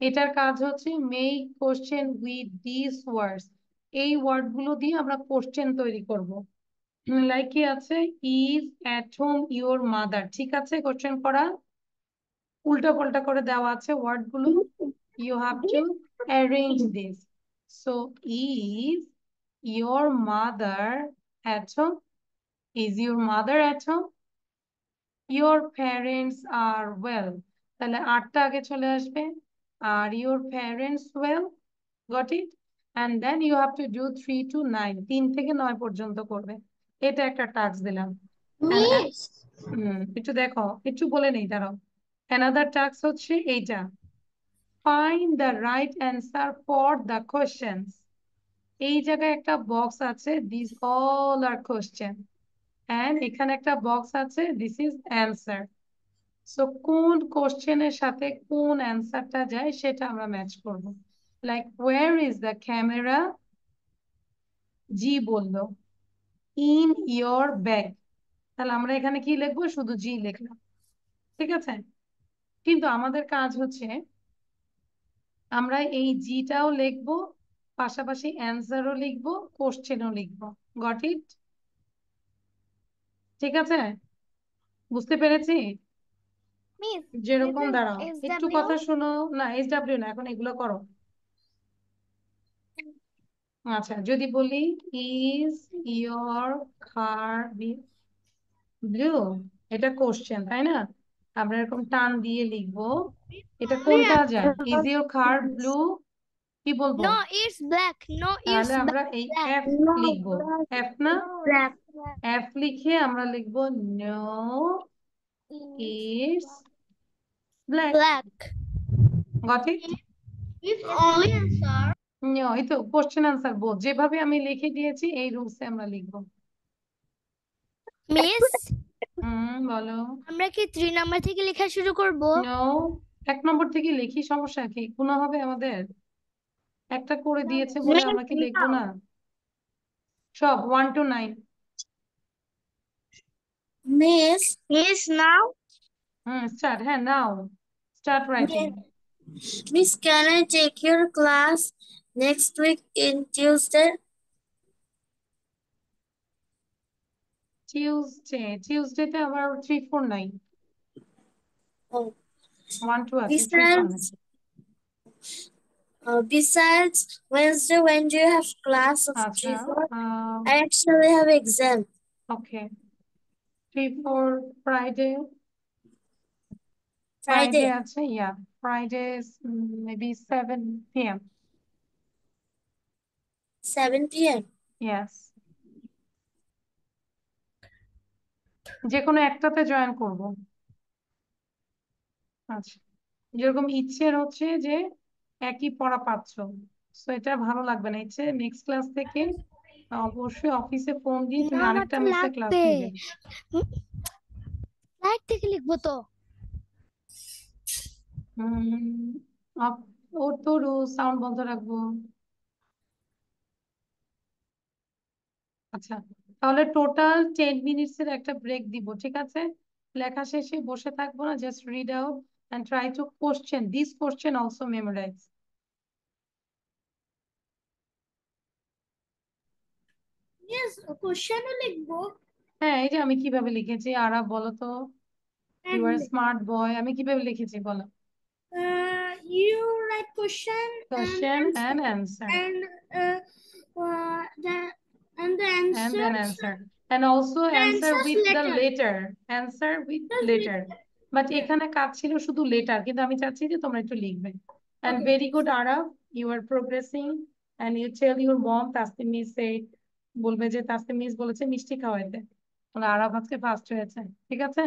এটার কাজ হচ্ছে make question with this words. এই ওয়ার্ড গুলো দিয়ে আমরা কোশ্চেন তৈরি করব। লাইক কি আছে, is at home your mother, ঠিক আছে? কোশ্চেন করা উল্টো পাল্টা করে দেওয়া আছে ওয়ার্ড গুলো, you have to arrange this. So is your mother at home? Is your mother at home? Your parents are well. তাহলে আটটা আগে চলে আসবে। Are your parents well? Got it? And then you have to do 3 to 9, 3 থেকে 9 পর্যন্ত করবে। এটা একটা টাস্ক দিলাম। Miss. একটু দেখো, একটু বলে নেই, দাঁড়াও। Another task হচ্ছে এইটা, find the right answer for the questions. এই জায়গায় একটা বক্স আছে, these all are question, and এখানে একটা বক্স আছে, this is answer. So কোন কোশ্চেনের সাথে কোন অ্যান্সারটা যায় সেটা আমরা ম্যাচ করব। Like where is the camera? জি বললো, in your bag। তাহলে আমরা এখানে কি লিখবো? শুধু জি লিখলাম, ঠিক আছে? কিন্তু আমাদের কাজ হচ্ছে আমরা এই জিটাও লিখবো, পাশাপাশি অ্যান্সারও লিখবো, কোশ্চেনও লিখবো। Got it? ঠিক আছে, বুঝতে পেরেছি? Miss, যেরকম, this দাঁড়াও is একটু SW. কথা শোনো। না, SW না, এখন এগুলো করো। আচ্ছা, যদি বলি ইজ ইয়োর কার ব্লু, এটা কোশ্চেন, তাই না? আমরা এরকম টান দিয়ে লিখবো। এটা কোনটা যায়? ইজ ইয়োর কার ব্লু, কি বলবো? No, it's black. No, it's তাহলে আমরা এই black. এফ লিখবো। এফ না, Black. এফ লিখে আমরা লিখবো no it's black. Black. Got it? If only answer. No, এই তো কোশ্চেন আনসার বোথ, যেভাবে আমি লিখে দিয়েছি এই রুলসে আমরা লিখবো। Miss, বলো। আমরা কি 3 নাম্বার থেকে লেখা শুরু করব? নো, 1 নম্বর থেকে লিখি, সমস্যা কি? গুণ হবে আমাদের। একটা করে দিয়েছে বলে আমরা কি লিখবো না? সব 1 to 9। Miss now. স্টার্ট। হ্যাঁ, নাও start writing. Miss, can I take your class next week in Tuesday? টিউসডেতে আবার 3 4 নাই, Oh, 1 2 আছে, 3 4 নাই। besides Wednesday, when do you have class of আচ্ছা, 3-4? I actually have exam. Okay, 3 4 Friday. Friday. আছে, ইয়া Friday, maybe 7 p.m. 7 p.m. Yes, যে কোনো একটাতে join করব। আচ্ছা, যেরকম ইচ্ছের হচ্ছে যে একই পড়া পাচ্ছ, তো এটা ভালো লাগবে না। ইচ্ছে নেক্সট ক্লাস থেকে অবশ্যই অফিসে ফোন দিয়ে তুমি না, আমার আরেকটা তো মিসে ক্লাস লাগবে। নিবে। লাইট থেকে লিখবো তো। ওর তো সাউন্ড বন্ধ রাখবো। আচ্ছা, তাহলে টোটাল 10 মিনিটস এর একটা ব্রেক দিব, ঠিক আছে? লেখা শেষে বসে থাকবো না, just read out and try to question this question, also memorize. Yes, question লিখবো। হ্যাঁ, এই যে আমি কিভাবে লিখেছি, আরা বলো তো। ইউ আর স্মার্ট বয়, আমি কিভাবে লিখেছি বলো? You write question Question and answer. and the And then answers answer. And also answer answers with the later. letter. Answer with letter. But এখানে কাজ ছিল শুধু লেটার, কিন্তু আমি চাচ্ছি যে তোমরা একটু লিখবে। And Okay. very good, Araf. You are progressing. And you tell your mom, Tasnim miss said, বলবে যে তাসনিম মিস বলেছে মিষ্টি খাওয়াইতে। তাহলে আরাফ আজকে ফার্স্ট হয়েছে, ঠিক আছে?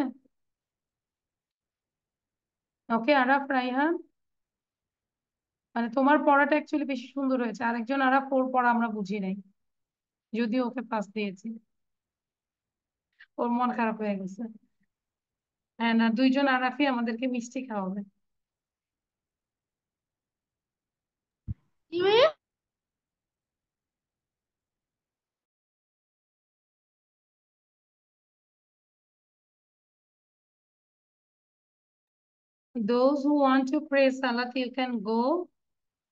ওকে, আরাফ, রাইহান। মানে তোমার পড়াটা অ্যাকচুয়ালি বেশি সুন্দর হয়েছে, আরেকজন আরা 4 পড়া আমরা বুঝি নাই, যদিও ওকে পাস দিয়েছি, ওর মন খারাপ হয়ে গেছে। হ্যাঁ না, 2জন আরাফি আমাদেরকে মিষ্টি খাওয়াবে। Those who want to pray salat, you can go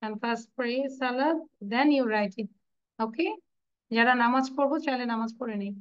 and first pray salat, then you write it. Okay? যারা নামাজ পড়বো চাইলে নামাজ পড়ে নেই।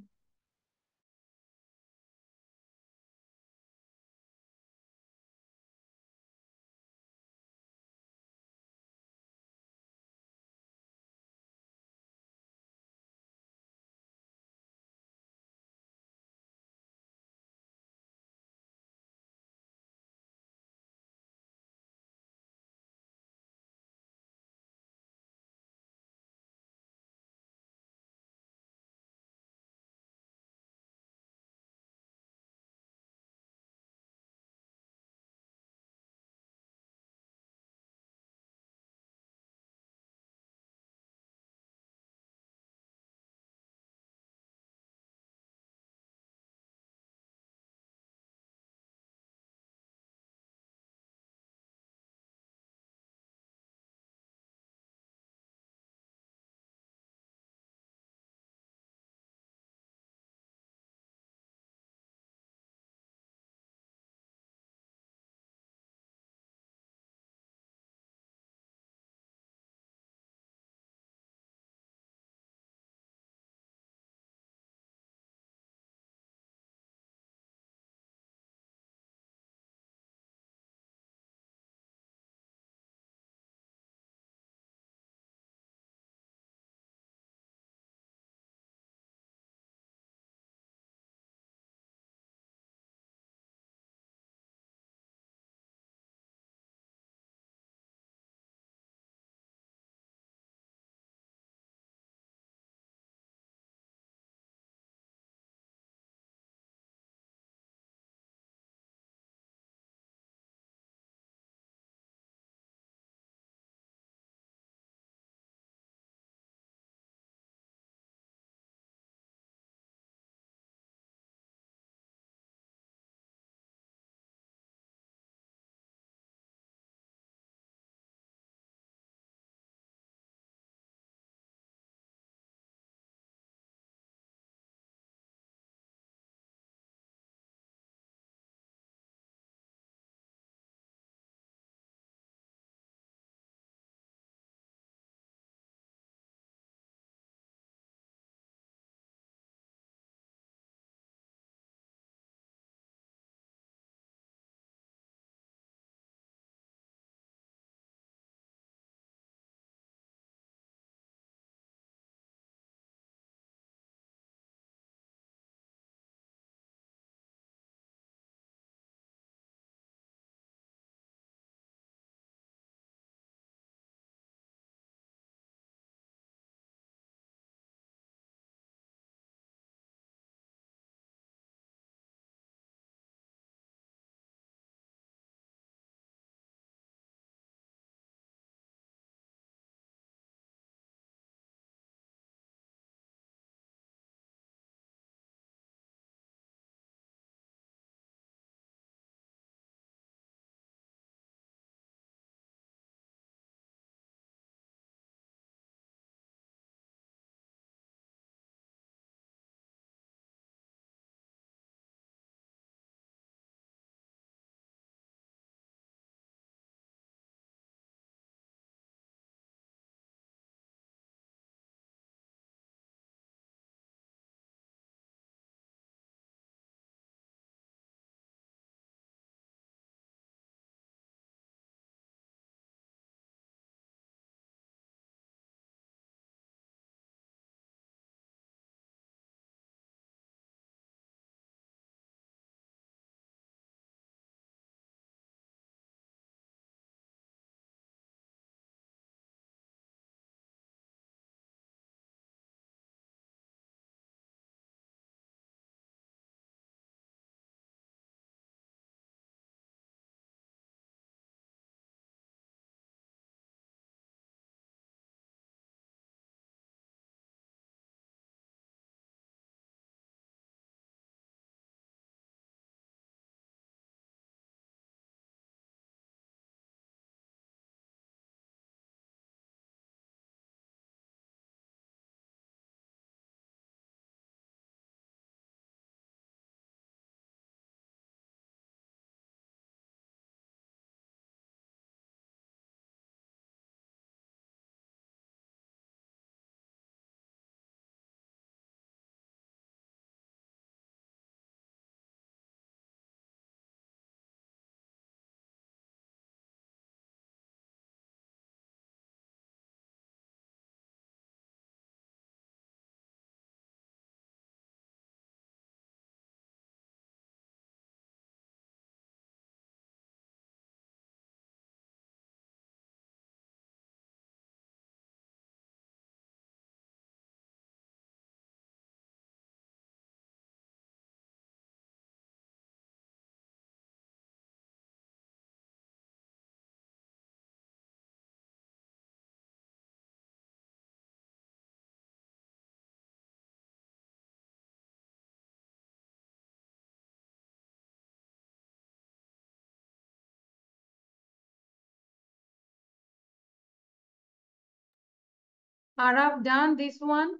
Araf done this one?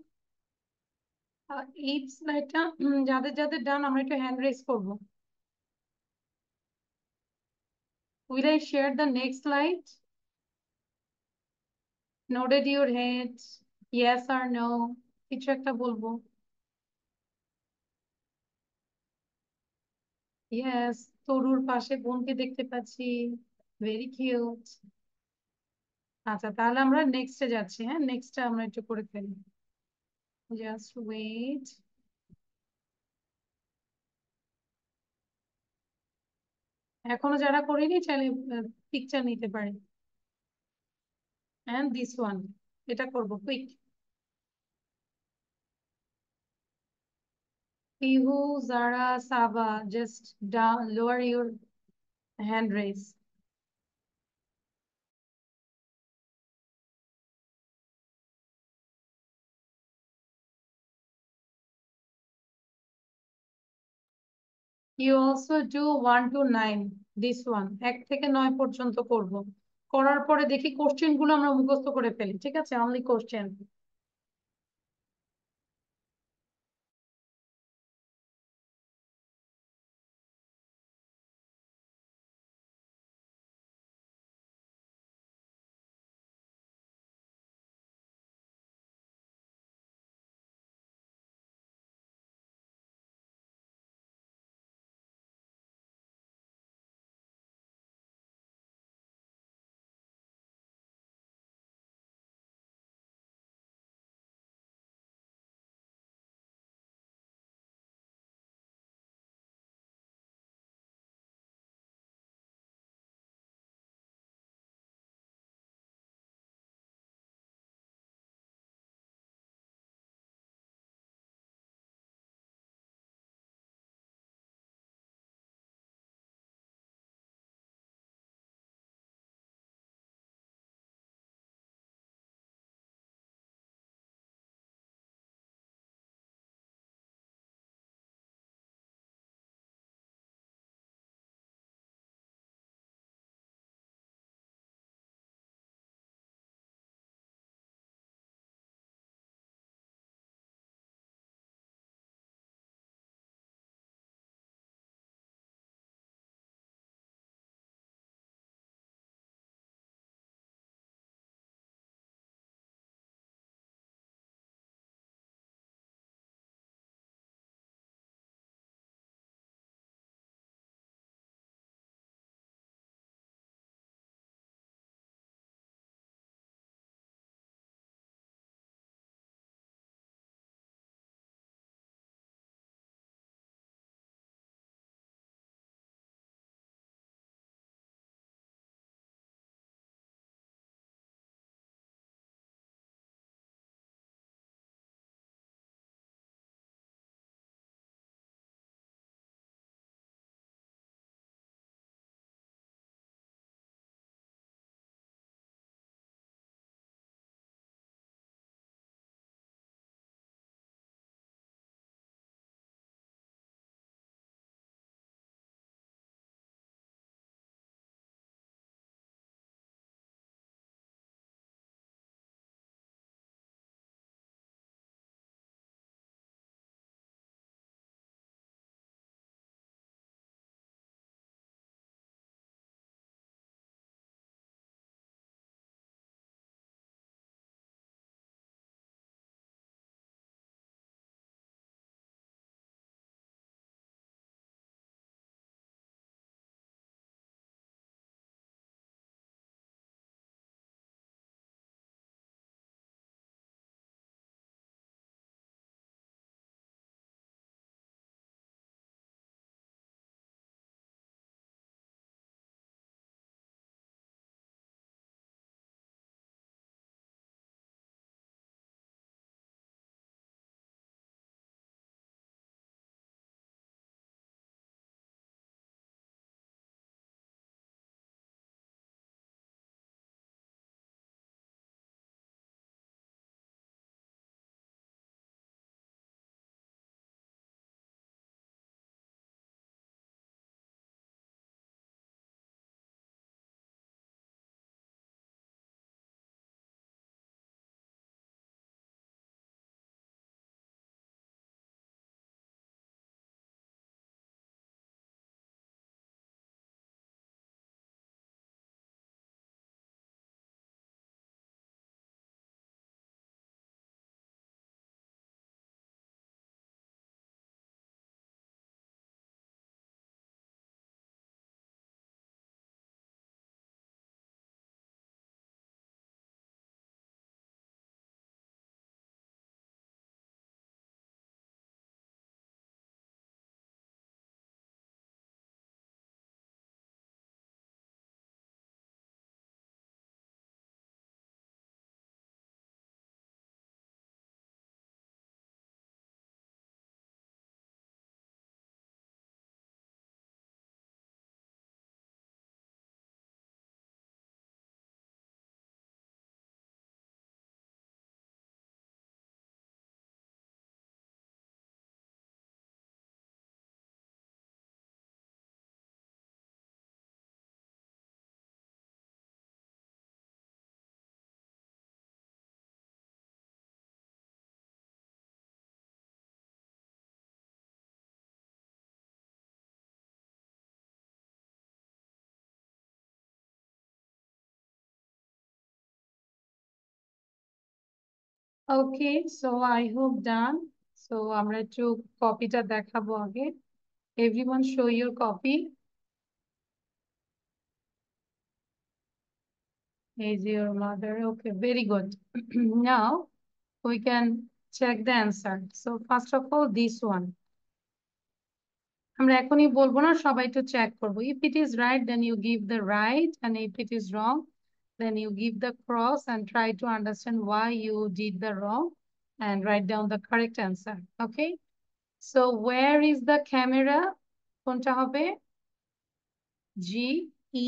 এই স্লাইডটা যাদের যাদের ডান আমরা একটু হ্যান্ড রেজ করবো। Will I share the next slide? Nodded your head, yes or no? কিছু একটা বলবো। Yes, তরুর পাশে বোনকে দেখতে পাচ্ছি, ভেরি কিউট। আচ্ছা তাহলে আমরা নেক্সটে যাচ্ছি। হ্যাঁ, নেক্সটটা আমরা একটু করে ফেলি, জাস্ট ওয়েট। এখনো যারা করিনি চাইলে পিকচার নিতে পারি। And this one, এটা করব quick. Pihu, Zara, Saba, just down, lower your hand raise. You also do 1 to 9, this one, 1 থেকে 9 পর্যন্ত করব। করার পরে দেখি কোশ্চেন গুলো আমরা মুখস্থ করে ফেলি, ঠিক আছে? Only question. Okay, so I hope done. So আমরা একটু কপিটা দেখাবো আগে. Everyone show your copy. Is your mother? Okay, very good. Now we can check the answer. So first of all, this one. আমরা এখনই বলবো না, সবাই একটু চেক করবো. If it is right, then you give the right, and if it is wrong, then you give the cross and try to understand why you did the wrong and write down the correct answer. Okay. So where is the camera? কোনটা হবে? G.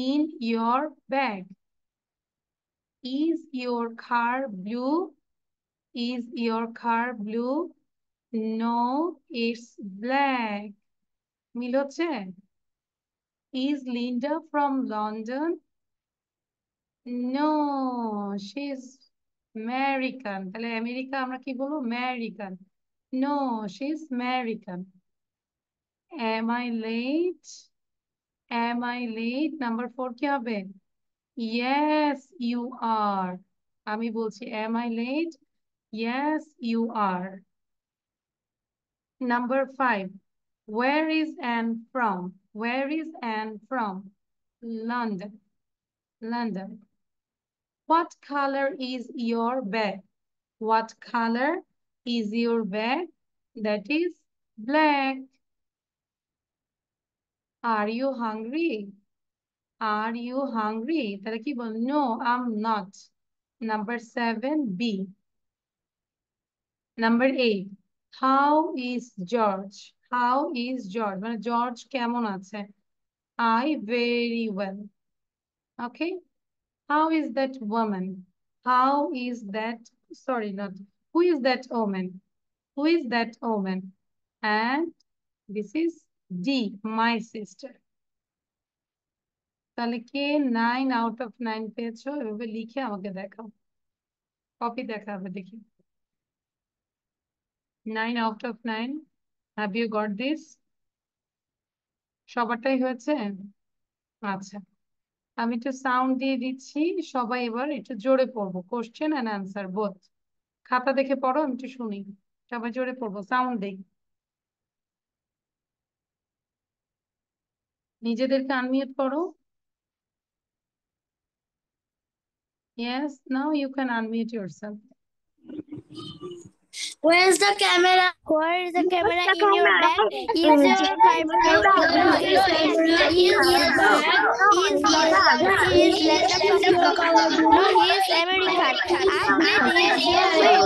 In your bag. Is your car blue? Is your car blue? No, it's black. মিল হচ্ছে? Is Linda from London? No, she's American. তাহলে America আমরা কি বলবো? American. No, she's American. Am I late? Am I late? Number 4 কি হবে? Yes, you are. আমি বলছি, am I late? Yes, you are. Number 5. Where is Anne from? Where is Anne from? London. London. What color is your bag? What color is your bag? That is black. Are you hungry? Are you hungry? তাহলে কি বল? No, I'm not. Number 7, B. Number 8. How is George? How is George? মানে George কেমন আছে? I very well. Okay. How is that woman? How is that? Sorry, not. Who is that woman? Who is that woman? And this is D, my sister. তাহলে কে 9 out of 9 পেয়েছো? এভাবে লিখে আমাকে দেখাও। Copy দেখাবে দেখি। 9 out of 9. Have you got this? সবারটাই হয়েছে? আচ্ছা, আমি একটু সাউন্ড দিয়ে দিচ্ছি, সবাই এবার একটু জোরে পড়বো। Question and answer both. খাতা দেখে পড়ো, আমি একটু শুনি। সবাই জোরে পড়বো, সাউন্ড দেই। নিজেদেরকে আনমিউট করো। Yes, now you can unmute yourself. Where's the camera? Where is the camera in your bag? Is your camera in your bag? Is Linda from London? No, he is American. I'm glad he is your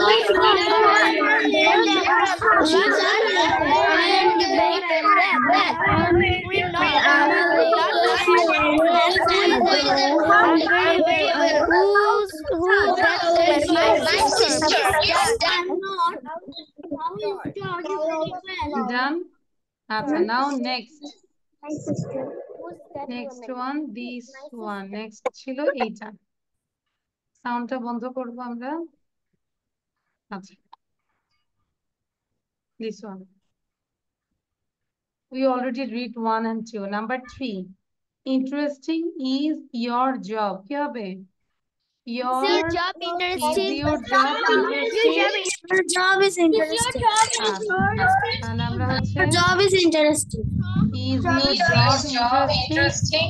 Done? Now next. Next one, this one. Next ছিল এইটা। সাউন্ডটা বন্ধ করবো আমরা। আচ্ছা, this one. We already read 1 and 2. Number 3. Interesting is your job. কি হবে? Your job interesting? Is your job interesting? Your job is interesting. And আমরা হচ্ছে Your job is interesting. Is your job interesting?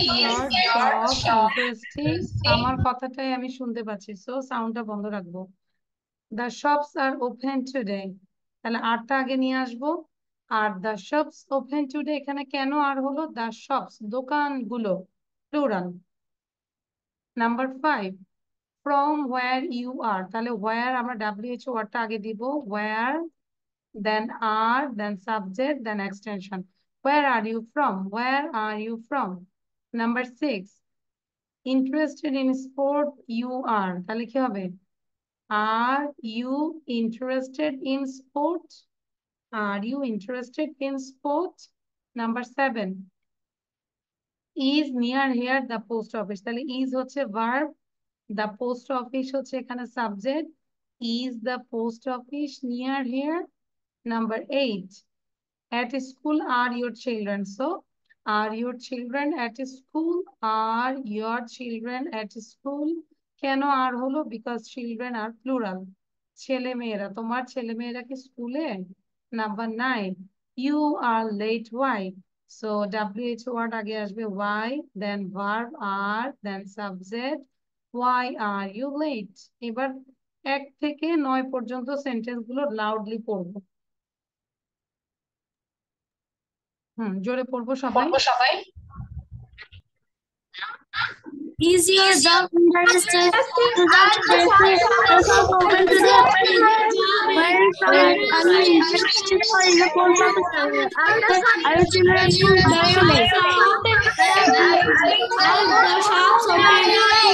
Is your job interesting? আমার কথাটাই আমি শুনতে পাচ্ছি, so সাউন্ডটা বন্ধ রাখবো। The shops are open today. তাহলে আরটা আগে নিয়ে আসবো। আর the shops open today এখানে কেন আর হলো? The shops, দোকানগুলো, plural. Number 5. From where you are. তাহলে where আমরা WHO ওয়ার্ডটা আগে দিব। Where, then are, then subject, then extension. Where are you from? Where are you from? Number 6. Interested in sport you are. তাহলে কি হবে? Are you interested in sport? Are you interested in sport? Number 7. Is near here the post office. তাহলে is হচ্ছে verb, the post office হচ্ছে এখানে subject. Is the post office near here? Number 8. At school are your children. So are your children at school? Are your children at school? কেন আর হলো? Because children are plural, ছেলে মেয়েরা। তোমার ছেলে মেয়েরা কি স্কুলে? Number 9, you are late why. So WH word আগে আসবে why, then verb are, then subject why are you late. এবার 1 থেকে 9 পর্যন্ত সেন্টেন্স গুলো লাউডলি পড়বো। জোরে পড়বো সবাই। Is your job interested? Open to the where is are you interested for in the post office? Are you children very late? Are the shops open today?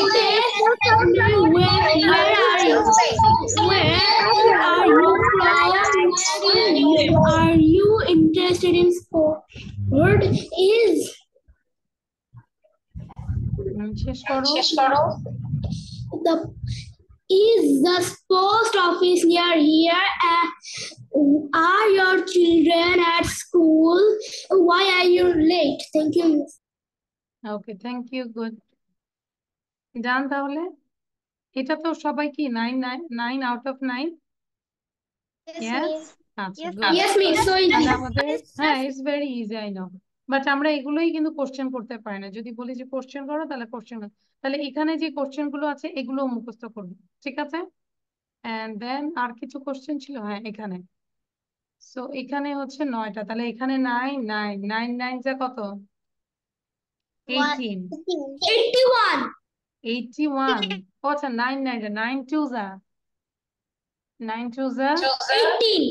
Where are you? Where are you from? Are you interested in sport? Word is শেষ করো। the the post office near here? Are your children at school? Why are you late? Thank you, Miss. Okay, thank you, good. Done. তাহলে এটা তো সবাই কি 9 out of 9? আচ্ছা, good. Yes, Miss. So তাহলে আমাদের it's very easy, I know, but আমরা এগুলোই কিন্তু কোশ্চেন করতে পারি না। যদি বলি যে কোশ্চেন করো তাহলে কোশ্চেন, তাহলে এখানে যে কোশ্চেন গুলো আছে এগুলো মুখস্থ করবে, ঠিক আছে? এন্ড দেন আর কিছু কোশ্চেন ছিল, এখানে। সো এখানে হচ্ছে 9টা, তাহলে এখানে 9 9 9 9 যা কত? 18 81. 81। আচ্ছা, 9 9 9 2 যা 9 2 যা 18.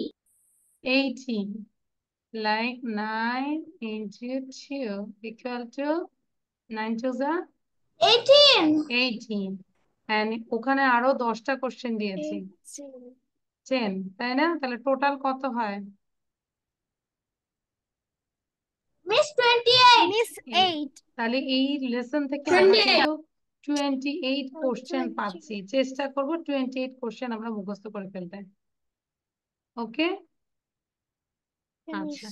18, like 9 into 2 equal to 9 2 যা 18, and ওখানে আরো 10টা কোশ্চেন দিয়েছি, 10, তাই না? তাহলে টোটাল কত হয়? Miss 28. Miss 8. তাহলে এই লেসন থেকে আমরা কিন্তু 28 কোশ্চেন পাচ্ছি। চেষ্টা করব 28 কোশ্চেন আমরা মুখস্থ করে ফেলতে। ওকে, আচ্ছা।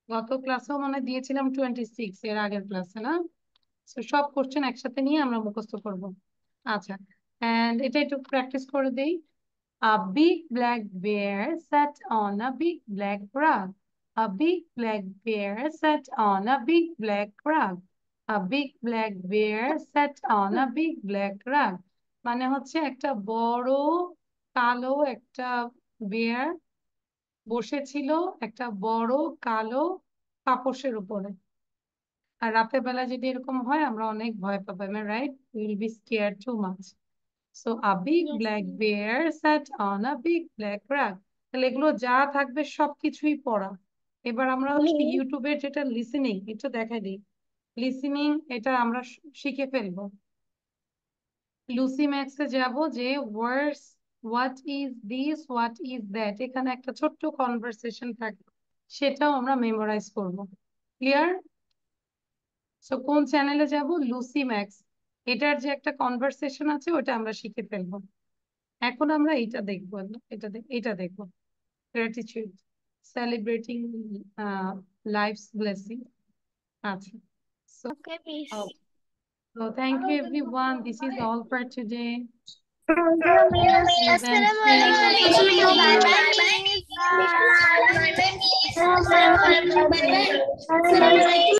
গত ক্লাসেও মানে দিয়েছিলাম 26 এর আগের ক্লাসে, না? সো সব কোশ্চেন একসাথে নিয়ে আমরা মুখস্থ করব। আচ্ছা, এন্ড এটা একটু প্র্যাকটিস করে দেই। A big black bear sat on a big black rug. A big black bear sat on a big black rug. A big black bear sat on a big black rug. মানে হচ্ছে একটা বড় কালো একটা bear বসেছিল একটা বড় কালো পাপোশের উপরে। আর রাতের বেলা যদি এরকম হয় আমরা অনেক ভয় পাবো, right? We will be scared too much. So a big black bear sat on a big black rug. তাহলে এগুলো যা থাকবে সবকিছুই পড়া। এবার আমরা হচ্ছে ইউটিউবের যেটা লিসেনিং, এটা দেখাই দিই। লিসেনিং এটা আমরা শিখে ফেলবো। লুসি ম্যাক্সে যাব, যে words, what is this, what is that, এখানে একটা ছোট্ট কনভারসেশন থাকে, সেটাও আমরা মেমোরাইজ করব। ক্লিয়ার? সো কোন চ্যানেলে যাব? Lucy max. এটার যে একটা কনভারসেশন আছে ওটা আমরা শিখে ফেলবো। এখন আমরা এটা দেখবো, এটা দেখবো, গ্র্যাটিটিউড, সেলিব্রেটিং লাইফস ব্লেসিং। আচ্ছা, so Okay, Miss. so thank you everyone, this is all for today. Assalamualaikum. Bye bye. Bye.